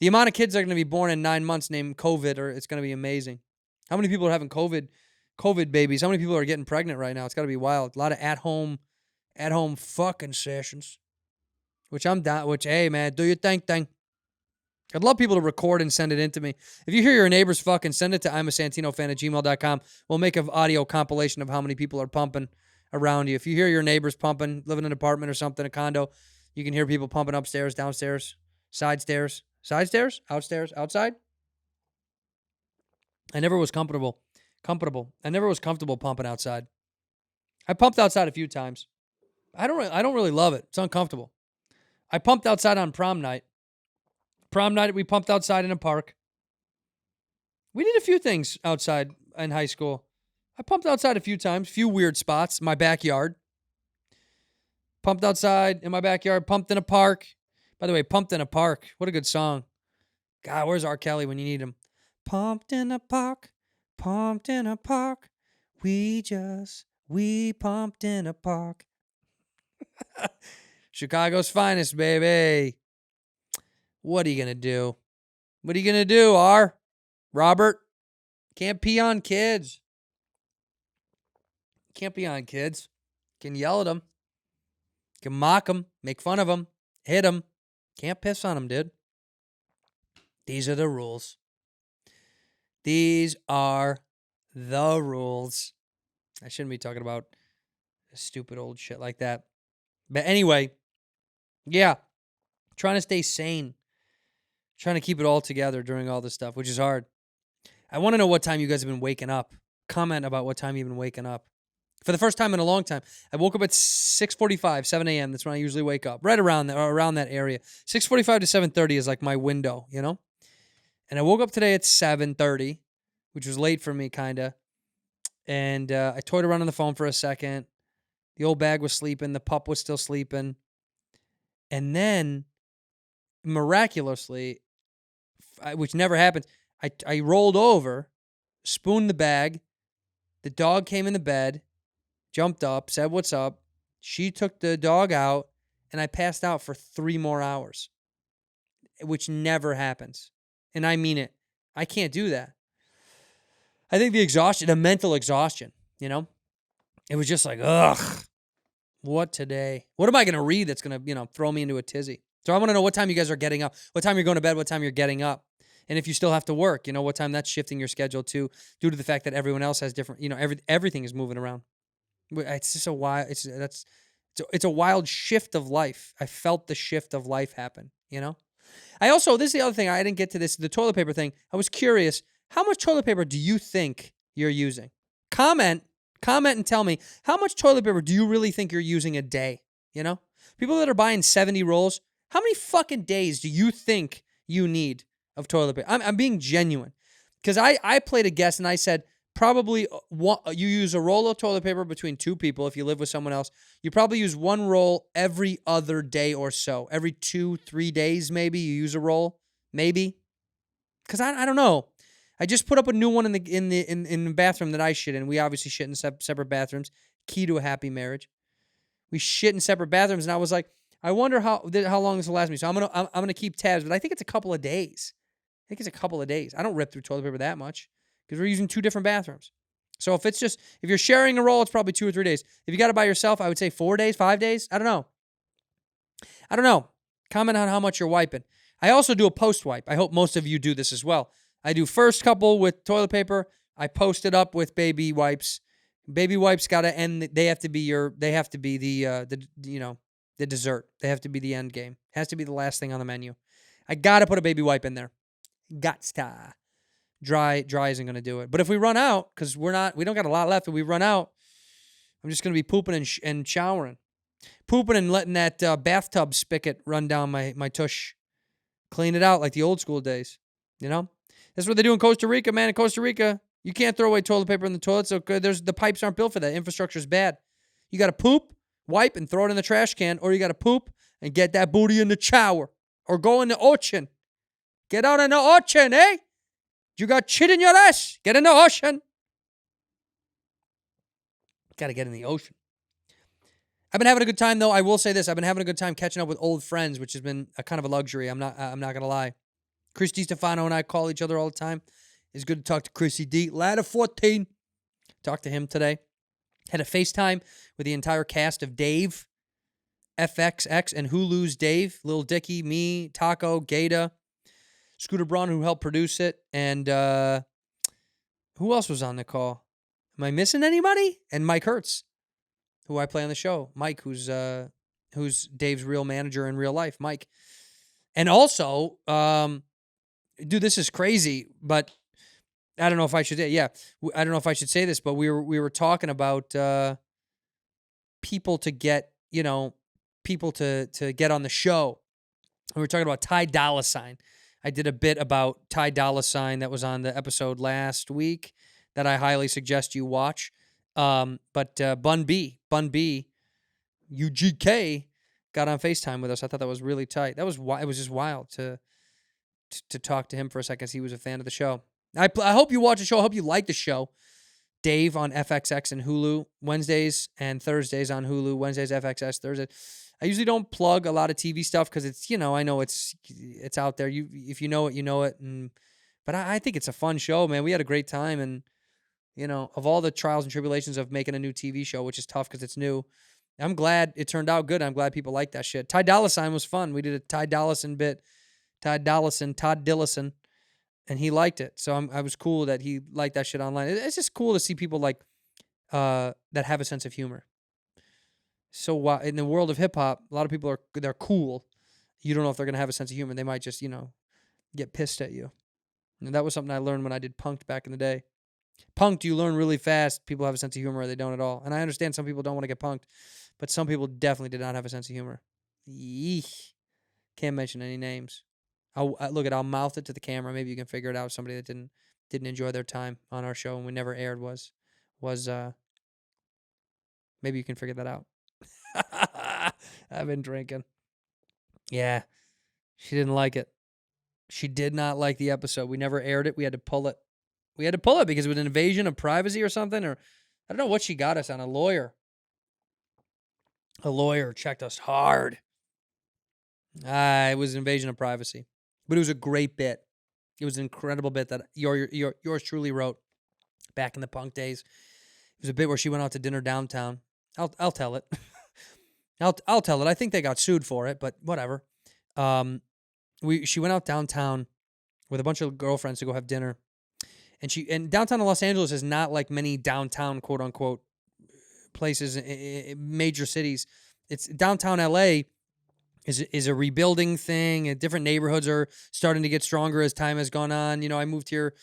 The amount of kids that are going to be born in 9 months named COVID, or it's going to be amazing. How many people are having COVID babies? How many people are getting pregnant right now? It's got to be wild. A lot of at-home fucking sessions. Which I'm down, hey, man, do your thing. I'd love people to record and send it in to me. If you hear your neighbors fucking, send it to imasantinofan@gmail.com. We'll make an audio compilation of how many people are pumping around you. If you hear your neighbors pumping, live in an apartment or something, a condo, you can hear people pumping upstairs, downstairs, side stairs, outstairs, outside. I never was comfortable. I never was comfortable pumping outside. I pumped outside a few times. I don't really love it. It's uncomfortable. I pumped outside on prom night. Prom night, we pumped outside in a park. We did a few things outside in high school. I pumped outside a few times, a few weird spots. My backyard. Pumped outside in my backyard. Pumped in a park. By the way, Pumped in a Park. What a good song. God, where's R. Kelly when you need him? Pumped in a park. Pumped in a park. We pumped in a park. Chicago's finest, baby. What are you going to do? What are you going to do, R? Robert? Can't pee on kids. Can't pee on kids. Can yell at them. Can mock them. Make fun of them. Hit them. Can't piss on them, dude. These are the rules. These are the rules. I shouldn't be talking about stupid old shit like that. But anyway, yeah. Trying to stay sane. Trying to keep it all together during all this stuff, which is hard. I want to know what time you guys have been waking up. Comment about what time you've been waking up. For the first time in a long time, I woke up at 6:45, 7 a.m. That's when I usually wake up. Right around that area. 6:45 to 7:30 is like my window, you know? And I woke up today at 7:30, which was late for me, kind of. And I toyed around on the phone for a second. The old bag was sleeping. The pup was still sleeping. And then, miraculously, which never happens, I rolled over, spooned the bag. The dog came in the bed, jumped up, said, "What's up?" She took the dog out, and I passed out for 3 more hours, which never happens. And I mean it. I can't do that. I think the mental exhaustion, you know? It was just like, ugh, what today? What am I going to read that's going to, throw me into a tizzy? So I want to know what time you guys are getting up, what time you're going to bed, what time you're getting up. And if you still have to work, what time that's shifting your schedule to, due to the fact that everyone else has different, everything is moving around. It's just a wild, it's a wild shift of life. I felt the shift of life happen, I also, this is the other thing, I didn't get to this, the toilet paper thing. I was curious, how much toilet paper do you think you're using? Comment and tell me, how much toilet paper do you really think you're using a day? People that are buying 70 rolls, How many fucking days do you think you need of toilet paper? I'm being genuine. Because I played a guess and I said probably you use a roll of toilet paper between two people if you live with someone else. You probably use one roll every other day or so. Every 2-3 days maybe you use a roll. Maybe. Because I don't know. I just put up a new one in the bathroom that I shit in. We obviously shit in separate bathrooms. Key to a happy marriage. We shit in separate bathrooms, and I was like, I wonder how long this will last me. So I'm gonna keep tabs, but I think it's a couple of days. I think it's a couple of days. I don't rip through toilet paper that much because we're using 2 different bathrooms. So if you're sharing a roll, it's probably 2 or 3 days. If you got it by yourself, I would say 4 days, 5 days. I don't know. Comment on how much you're wiping. I also do a post wipe. I hope most of you do this as well. I do first couple with toilet paper. I post it up with baby wipes. Baby wipes gotta end. They have to be the dessert. They have to be the end game. Has to be the last thing on the menu. I gotta put a baby wipe in there. Gotsta. Dry isn't gonna do it. But if we run out, because we don't got a lot left. If we run out, I'm just gonna be pooping and showering, pooping and letting that bathtub spigot run down my tush, clean it out like the old school days. You know, that's what they do in Costa Rica, man. In Costa Rica, you can't throw away toilet paper in the toilet. So the pipes aren't built for that. Infrastructure's bad. You gotta poop, wipe, and throw it in the trash can, or you gotta poop and get that booty in the shower, or go in the ocean. Get out in the ocean, eh? You got shit in your ass. Get in the ocean. Got to get in the ocean. I've been having a good time, though. I will say this. I've been having a good time catching up with old friends, which has been a kind of a luxury. I'm not going to lie. Chris DiStefano and I call each other all the time. It's good to talk to Chrissy D. Lad of 14. Talked to him today. Had a FaceTime with the entire cast of Dave, FXX, and Hulu's Dave, Lil Dicky, me, Taco, Gata, Scooter Braun, who helped produce it, and who else was on the call? Am I missing anybody? And Mike Hertz, who I play on the show. Mike, who's Dave's real manager in real life. Mike. And also, dude, this is crazy, but I don't know if I should. Yeah, I don't know if I should say this, but we were talking about people to get on the show. We were talking about Ty Dolla $ign. I did a bit about Ty Dolla $ign that was on the episode last week that I highly suggest you watch. But Bun B, UGK, got on FaceTime with us. I thought that was really tight. It was just wild to talk to him for a second. He was a fan of the show. I hope you watch the show. I hope you like the show. Dave on FXX and Hulu, Wednesdays and Thursdays on Hulu, Wednesdays FXX, Thursdays. I usually don't plug a lot of TV stuff because it's, I know it's out there. If you know it, you know it. But I think it's a fun show, man. We had a great time. And, of all the trials and tribulations of making a new TV show, which is tough because it's new, I'm glad it turned out good. I'm glad people like that shit. Ty Dolla $ign was fun. We did a Ty Dolla $ign bit. Todd Dillison. And he liked it. So I was cool that he liked that shit online. It's just cool to see people like that have a sense of humor. So in the world of hip hop, a lot of people they're cool. You don't know if they're gonna have a sense of humor. They might just get pissed at you. And that was something I learned when I did Punked back in the day. Punked, you learn really fast. People have a sense of humor, or they don't at all. And I understand some people don't want to get punked, but some people definitely did not have a sense of humor. Yeesh. Can't mention any names. I'll mouth it to the camera. Maybe you can figure it out. Somebody that didn't enjoy their time on our show and we never aired was maybe you can figure that out. I've been drinking. Yeah. She didn't like it. She did not like the episode. We never aired it. We had to pull it. Because it was an invasion of privacy or something, or I don't know what she got us on. A lawyer checked us hard. It was an invasion of privacy. But it was a great bit. It was an incredible bit that yours truly wrote back in the Punk days. It was a bit where she went out to dinner downtown. I'll tell it. I'll tell it. I think they got sued for it, but whatever. She went out downtown with a bunch of girlfriends to go have dinner. And downtown Los Angeles is not like many downtown quote unquote places in major cities. It's downtown LA is a rebuilding thing, and different neighborhoods are starting to get stronger as time has gone on. I moved here,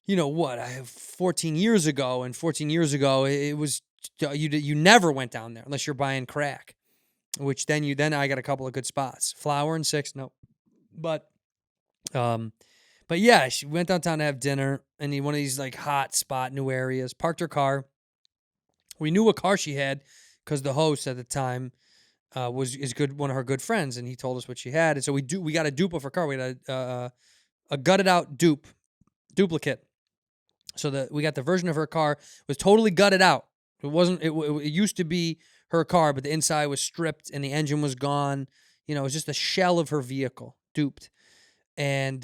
14 years ago, and 14 years ago, it was, you never went down there unless you're buying crack. which then I got a couple of good spots. Flower and 6, no. But yeah, she went downtown to have dinner in one of these like hot spot new areas, parked her car. We knew what car she had because the host at the time is one of her good friends, and he told us what she had. And so we got a dupe of her car. We got a gutted out duplicate. So we got the version of her car was totally gutted out. It wasn't. It used to be her car, but the inside was stripped and the engine was gone. You know, it was just a shell of her vehicle, duped. And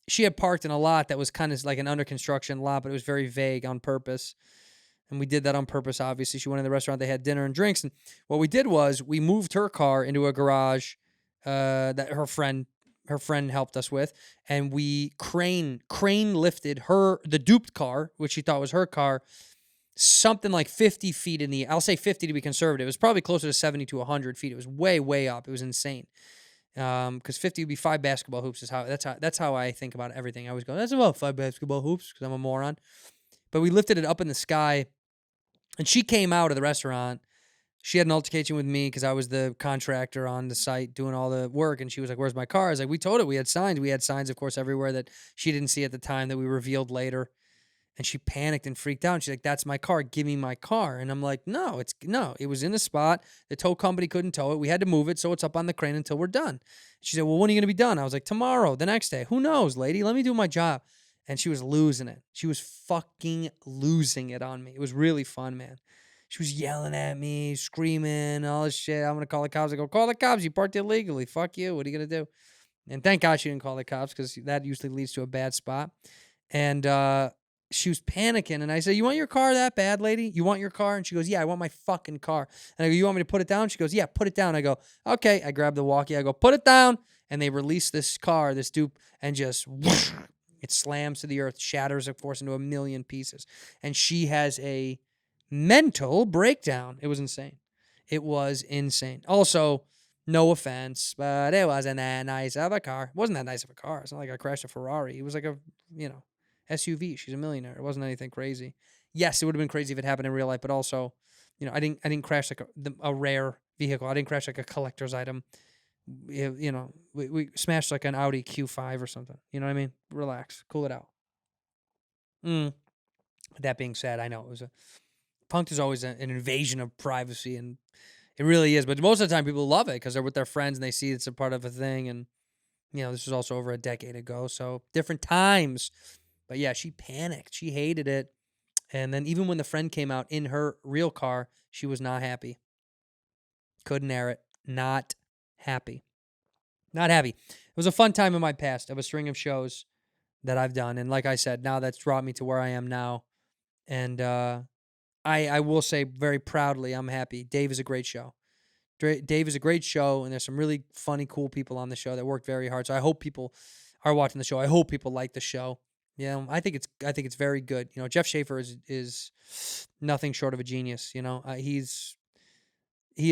she had parked in a lot that was kind of like an under construction lot, but it was very vague on purpose. And we did that on purpose, obviously. She went in the restaurant, they had dinner and drinks. And what we did was we moved her car into a garage that her friend helped us with. And we crane lifted the duped car, which she thought was her car, something like 50 feet in the, I'll say 50 to be conservative. It was probably closer to 70 to 100 feet. It was way, way up. It was insane. Because 50 would be 5 basketball hoops. That's how I think about everything. I always go, that's about 5 basketball hoops because I'm a moron. But we lifted it up in the sky. And she came out of the restaurant. She had an altercation with me because I was the contractor on the site doing all the work. And she was like, where's my car? I was like, we told her we had signs. We had signs, of course, everywhere that she didn't see at the time that we revealed later. And she panicked and freaked out. And she's like, that's my car. Give me my car. And I'm like, no, it was in a spot. The tow company couldn't tow it. We had to move it. So it's up on the crane until we're done. She said, well, when are you going to be done? I was like, tomorrow, the next day. Who knows, lady? Let me do my job. And she was losing it. She was fucking losing it on me. It was really fun, man. She was yelling at me, screaming, all this shit. I'm going to call the cops. I go, call the cops. You parked illegally. Fuck you. What are you going to do? And thank God she didn't call the cops because that usually leads to a bad spot. And she was panicking. And I said, you want your car that bad, lady? You want your car? And she goes, yeah, I want my fucking car. And I go, you want me to put it down? She goes, yeah, put it down. I go, okay. I grab the walkie. I go, put it down. And they release this car, this dupe, and just whoosh, it slams to the earth, shatters, of course, into a million pieces. And she has a mental breakdown. It was insane. It was insane. Also, no offense, but it wasn't that nice of a car. It wasn't that nice of a car. It's not like I crashed a Ferrari. It was like a, SUV. She's a millionaire. It wasn't anything crazy. Yes, it would have been crazy if it happened in real life, but also, I didn't crash like a rare vehicle. I didn't crash like a collector's item. We smashed like an Audi Q5 or something. You know what I mean? Relax. Cool it out. That being said, I know it was punked is always an invasion of privacy, and it really is. But most of the time, people love it because they're with their friends and they see it's a part of a thing. And this was also over a decade ago, so different times. But yeah, she panicked. She hated it. And then even when the friend came out in her real car, she was not happy. Couldn't air it. Not happy. Not happy. It was a fun time in my past of a string of shows that I've done. And like I said, now that's brought me to where I am now. And I will say very proudly, I'm happy. Dave is a great show. Dave is a great show, and there's some really funny, cool people on the show that worked very hard. So I hope people are watching the show. I hope people like the show. I think it's very good. Jeff Schaffer is nothing short of a genius. He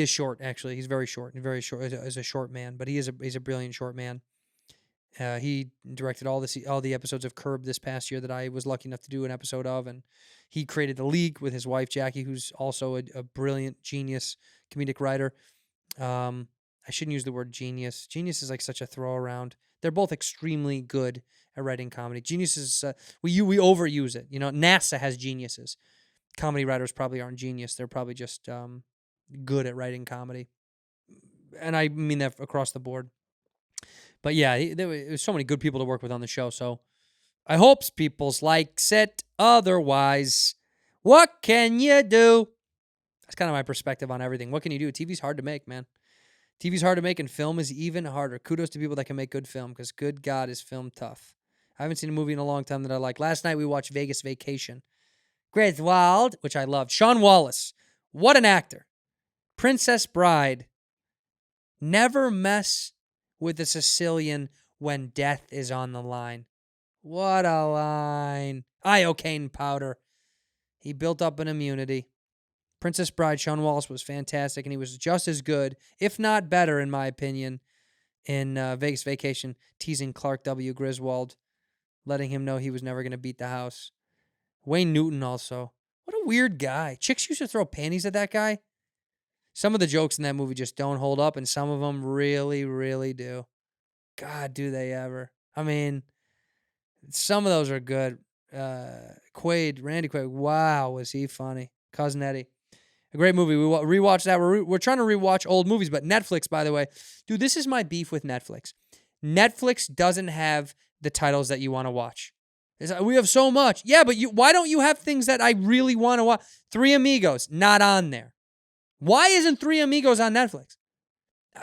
is short, actually. He's very short as a short man, but he's a brilliant short man. He directed all the episodes of Curb this past year that I was lucky enough to do an episode of, and he created The League with his wife Jackie, who's also a brilliant genius comedic writer. I shouldn't use the word genius. Genius is like such a throw around. They're both extremely good at writing comedy. Genius is we overuse it. NASA has geniuses. Comedy writers probably aren't genius. They're probably just good at writing comedy, and I mean that across the board. But yeah, there was so many good people to work with on the show. So I hope people's likes it. Otherwise, what can you do? That's kind of my perspective on everything. What can you do? TV's hard to make, man. TV's hard to make, and film is even harder. Kudos to people that can make good film, because good God, is film tough. I haven't seen a movie in a long time that I like. Last night we watched Vegas Vacation. Griswold, which I loved. Sean Wallace, what an actor. Princess Bride. Never mess with a Sicilian when death is on the line. What a line. Iocane powder. He built up an immunity. Princess Bride, Sean Wallace was fantastic, and he was just as good, if not better, in my opinion, in Vegas Vacation, teasing Clark W. Griswold, letting him know he was never going to beat the house. Wayne Newton also. What a weird guy. Chicks used to throw panties at that guy. Some of the jokes in that movie just don't hold up, and some of them really, really do. God, do they ever. I mean, some of those are good. Randy Quaid, wow, was he funny. Cousin Eddie. A great movie. We rewatched that. We're trying to rewatch old movies, but Netflix, by the way, dude, this is my beef with Netflix. Netflix doesn't have the titles that you want to watch. We have so much. Yeah, but why don't you have things that I really want to watch? Three Amigos, not on there. Why isn't Three Amigos on Netflix?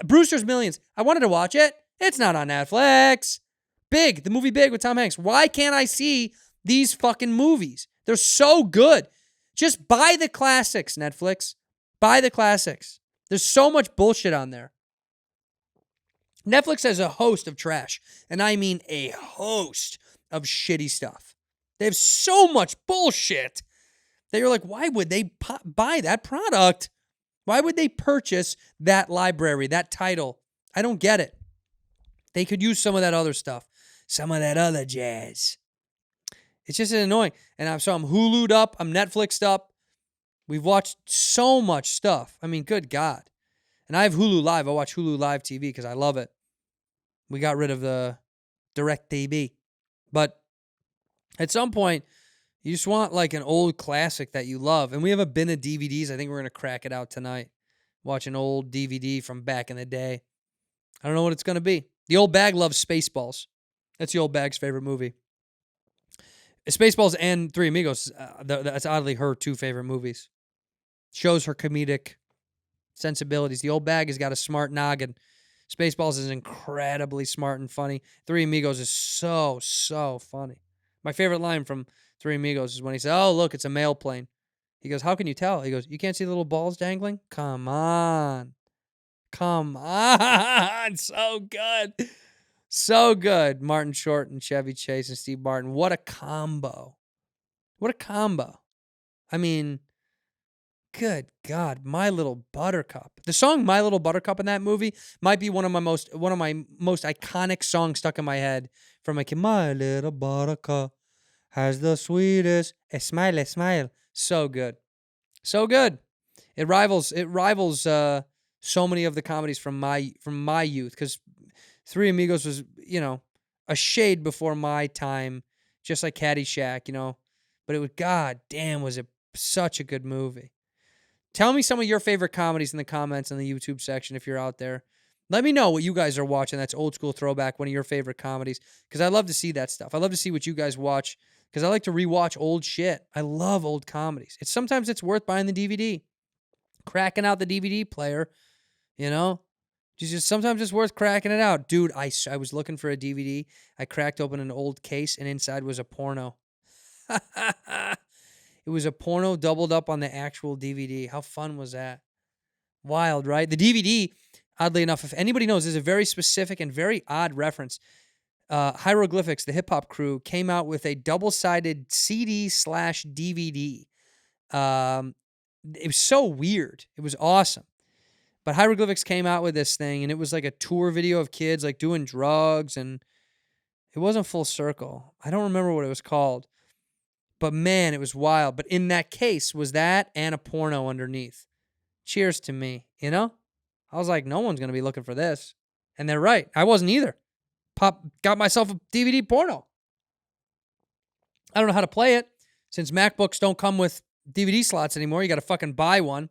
Brewster's Millions, I wanted to watch it. It's not on Netflix. Big, the movie Big with Tom Hanks. Why can't I see these fucking movies? They're so good. Just buy the classics, Netflix. Buy the classics. There's so much bullshit on there. Netflix has a host of trash, and I mean a host of shitty stuff. They have so much bullshit that you're like, why would they buy that product? Why would they purchase that library, that title? I don't get it. They could use some of that other stuff, some of that other jazz. It's just annoying. And I'm Hulu'd up. I'm Netflixed up. We've watched so much stuff. I mean, good God. And I have Hulu Live. I watch Hulu Live TV because I love it. We got rid of the Direct TV. But at some point, you just want like an old classic that you love. And we have a bin of DVDs. I think we're going to crack it out tonight. Watch an old DVD from back in the day. I don't know what it's going to be. The old bag loves Spaceballs. That's the old bag's favorite movie. Spaceballs and Three Amigos, that's oddly her two favorite movies. Shows her comedic sensibilities. The old bag has got a smart noggin. Spaceballs is incredibly smart and funny. Three Amigos is so, so funny. My favorite line from Three Amigos is when he said, "Oh, look, it's a mail plane." He goes, "How can you tell?" He goes, "You can't see the little balls dangling? Come on. Come on." So good. So good. Martin Short and Chevy Chase and Steve Martin. What a combo. What a combo. I mean, good God, My Little Buttercup. The song My Little Buttercup in that movie might be one of my most iconic songs stuck in my head from like My Little Buttercup has the sweetest smile, smile. So good. So good. It rivals so many of the comedies from my youth, because Three Amigos was, a shade before my time, just like Caddyshack, But it was, God damn, was it such a good movie. Tell me some of your favorite comedies in the comments in the YouTube section if you're out there. Let me know what you guys are watching. That's old school throwback, one of your favorite comedies, because I love to see that stuff. I love to see what you guys watch, because I like to rewatch old shit. I love old comedies. Sometimes it's worth buying the DVD, cracking out the DVD player, Just sometimes it's worth cracking it out. Dude, I was looking for a DVD. I cracked open an old case, and inside was a porno. It was a porno doubled up on the actual DVD. How fun was that? Wild, right? The DVD, oddly enough, if anybody knows, is a very specific and very odd reference. Hieroglyphics, the hip-hop crew, came out with a double-sided CD/DVD. It was so weird. It was awesome. But Hieroglyphics came out with this thing, and it was like a tour video of kids like doing drugs, and it wasn't Full Circle. I don't remember what it was called. But man, it was wild. But in that case was that and a porno underneath. Cheers to me, I was like, no one's going to be looking for this. And they're right. I wasn't either. Got myself a DVD porno. I don't know how to play it. Since MacBooks don't come with DVD slots anymore, you got to fucking buy one.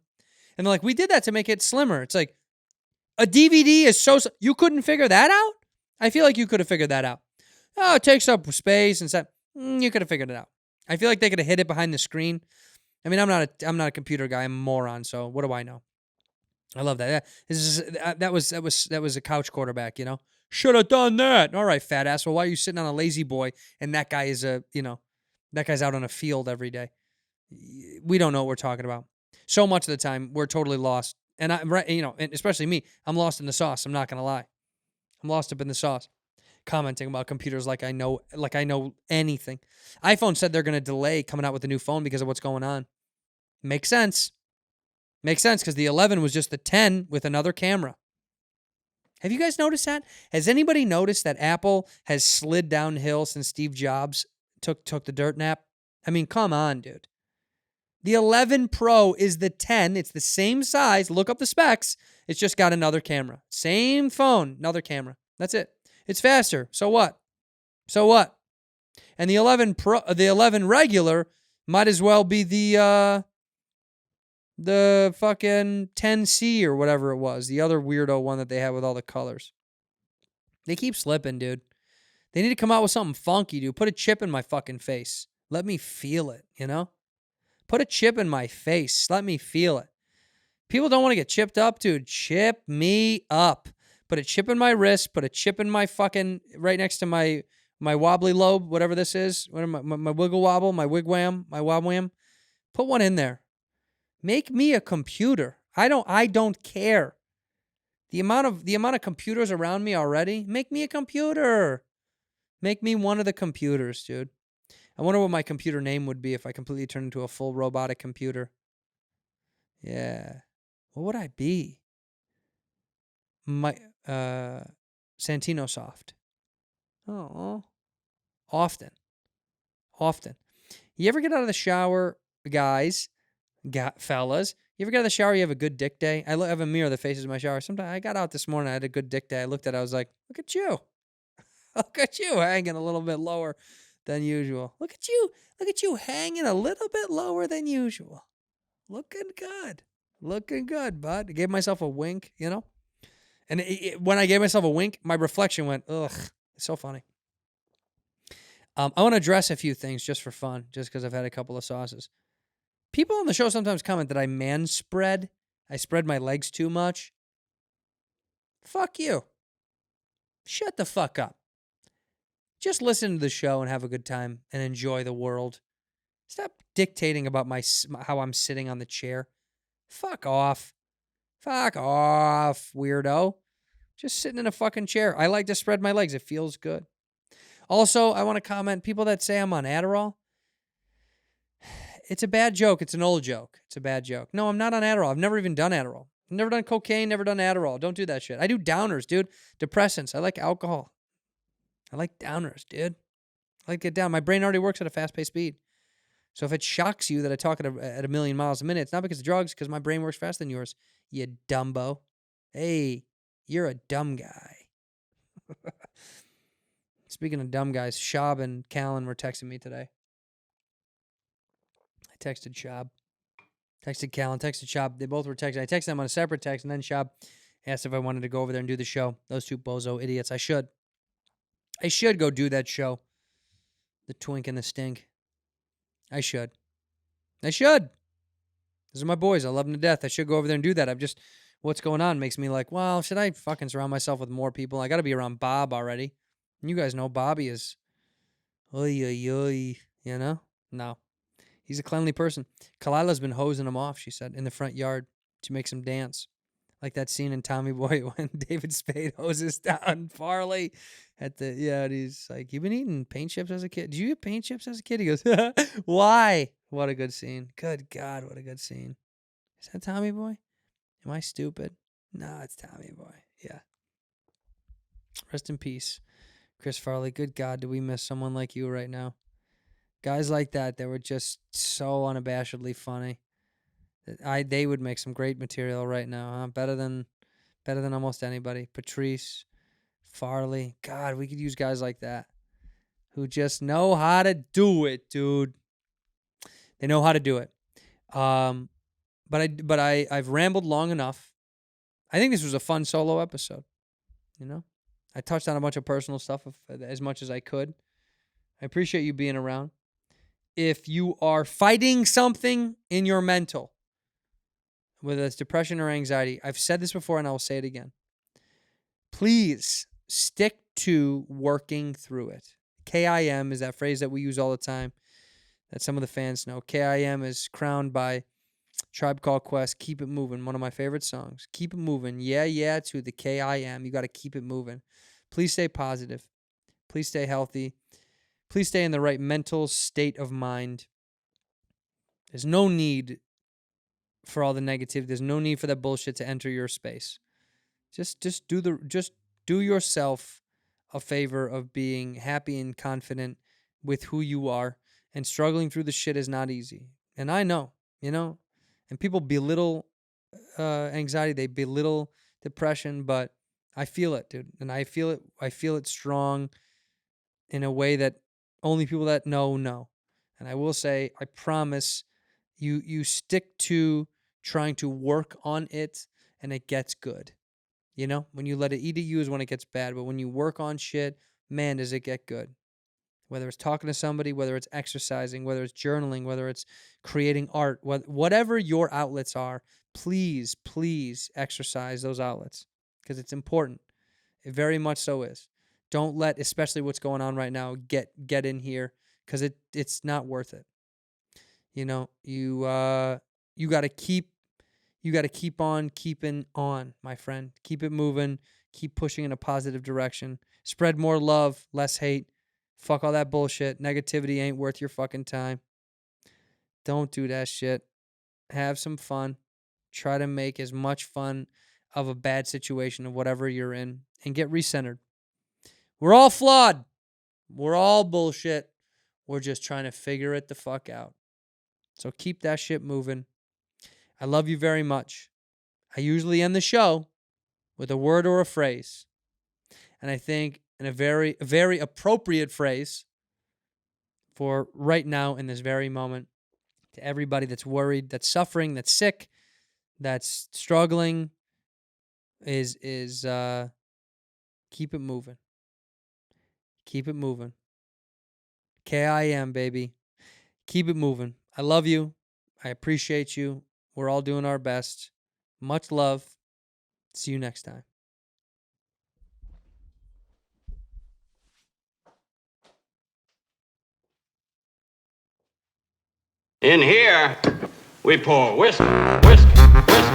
And they're like, we did that to make it slimmer. It's like, a DVD is so... You couldn't figure that out? I feel like you could have figured that out. Oh, it takes up space and stuff. You could have figured it out. I feel like they could have hid it behind the screen. I mean, I'm not a computer guy. I'm a moron, so what do I know? I love that. That was a couch quarterback, Should have done that. All right, fat ass. Well, why are you sitting on a lazy boy and that guy is that guy's out on a field every day? We don't know what we're talking about. So much of the time, we're totally lost. And I'm right, and especially me, I'm lost in the sauce. I'm not gonna lie. I'm lost up in the sauce. Commenting about computers like I know anything. iPhone said they're gonna delay coming out with a new phone because of what's going on. Makes sense. Makes sense, because the 11 was just the 10 with another camera. Have you guys noticed that? Has anybody noticed that Apple has slid downhill since Steve Jobs took the dirt nap? I mean, come on, dude. The 11 Pro is the 10. It's the same size. Look up the specs. It's just got another camera. Same phone, another camera. That's it. It's faster. So what? So what? And the 11 Pro, the 11 regular might as well be the fucking 10C or whatever it was. The other weirdo one that they had with all the colors. They keep slipping, dude. They need to come out with something funky, dude. Put a chip in my fucking face. Let me feel it, you know? Put a chip in my face. Let me feel it. People don't want to get chipped up, dude. Chip me up. Put a chip in my wrist. Put a chip in my fucking, right next to my wobbly lobe, whatever this is. What am I, my wiggle wobble, my wigwam, my wobwam. Put one in there. Make me a computer. I don't care. The amount of computers around me already. Make me a computer. Make me one of the computers, dude. I wonder what my computer name would be if I completely turned into a full robotic computer. Yeah. What would I be? My Santino soft. Oh. Often. You ever get out of the shower, guys, fellas? You ever get out of the shower, you have a good dick day? I have a mirror that faces my shower. Sometimes I got out this morning, I had a good dick day. I looked at it, I was like, look at you. Look at you hanging a little bit lower than usual. Look at you hanging a little bit lower than usual. Looking good. Looking good, bud. I gave myself a wink, you know? And when I gave myself a wink, my reflection went, ugh. It's so funny. I want to address a few things just for fun, just because I've had a couple of sauces. People on the show sometimes comment that I manspread. I spread my legs too much. Fuck you. Shut the fuck up. Just listen to the show and have a good time and enjoy the world. Stop dictating about how I'm sitting on the chair. Fuck off. Fuck off, weirdo. Just sitting in a fucking chair. I like to spread my legs. It feels good. Also, I want to comment, people that say I'm on Adderall, it's a bad joke. It's an old joke. It's a bad joke. No, I'm not on Adderall. I've never even done Adderall. I've never done cocaine, never done Adderall. Don't do that shit. I do downers, dude. Depressants. I like alcohol. I like downers, dude. I like to get down. My brain already works at a fast-paced speed. So if it shocks you that I talk at a million miles a minute, it's not because of drugs, because my brain works faster than yours, you dumbo. Hey, you're a dumb guy. Speaking of dumb guys, Shab and Callan were texting me today. I texted Shab. Texted Callan, texted Shab. They both were texting. I texted them on a separate text, and then Shab asked if I wanted to go over there and do the show. Those two bozo idiots. I should go do that show. The Twink and the Stink. I should. Those are my boys. I love them to death. I should go over there and do that. What's going on makes me like, well, should I fucking surround myself with more people? I got to be around Bob already. And you guys know Bobby is, you know? No. He's a cleanly person. Kalila's been hosing him off, she said, in the front yard to make him dance. Like that scene in Tommy Boy when David Spade hoses down Farley and he's like, "You've been eating paint chips as a kid? Did you eat paint chips as a kid?" He goes, "Why?" What a good scene. Good God, what a good scene. Is that Tommy Boy? Am I stupid? No, it's Tommy Boy. Yeah. Rest in peace, Chris Farley. Good God, do we miss someone like you right now? Guys like that were just so unabashedly funny. They would make some great material right now, huh? Better than almost anybody. Patrice, Farley. God, we could use guys like that who just know how to do it, dude. They know how to do it. But I've rambled long enough. I think this was a fun solo episode. You know, I touched on a bunch of personal stuff as much as I could. I appreciate you being around. If you are fighting something in your mental, whether it's depression or anxiety, I've said this before and I will say it again. Please stick to working through it. KIM is that phrase that we use all the time that some of the fans know. KIM is crowned by Tribe Called Quest. Keep it moving. One of my favorite songs. Keep it moving. Yeah, to the KIM. You got to keep it moving. Please stay positive. Please stay healthy. Please stay in the right mental state of mind. There's no need for all the negativity. There's no need for that bullshit to enter your space. Just do yourself a favor of being happy and confident with who you are. And struggling through the shit is not easy. And I know. And people belittle anxiety, they belittle depression, but I feel it, dude. And I feel it strong in a way that only people that know. And I will say, I promise you stick to trying to work on it and it gets good. When you let it eat at you is when it gets bad. But when you work on shit, man, does it get good. Whether it's talking to somebody, whether it's exercising, whether it's journaling, whether it's creating art, whatever your outlets are, please exercise those outlets because it's important. It very much so is. Don't let, especially what's going on right now, get in here because it's not worth it. You got to keep on keeping on, my friend. Keep it moving. Keep pushing in a positive direction. Spread more love, less hate. Fuck all that bullshit. Negativity ain't worth your fucking time. Don't do that shit. Have some fun. Try to make as much fun of a bad situation of whatever you're in and get recentered. We're all flawed. We're all bullshit. We're just trying to figure it the fuck out. So keep that shit moving. I love you very much. I usually end the show with a word or a phrase. And I think in a very, very appropriate phrase for right now in this very moment to everybody that's worried, that's suffering, that's sick, that's struggling is keep it moving. Keep it moving. KIM, baby. Keep it moving. I love you. I appreciate you. We're all doing our best. Much love. See you next time. In here, we pour whisk, whisk, whisk.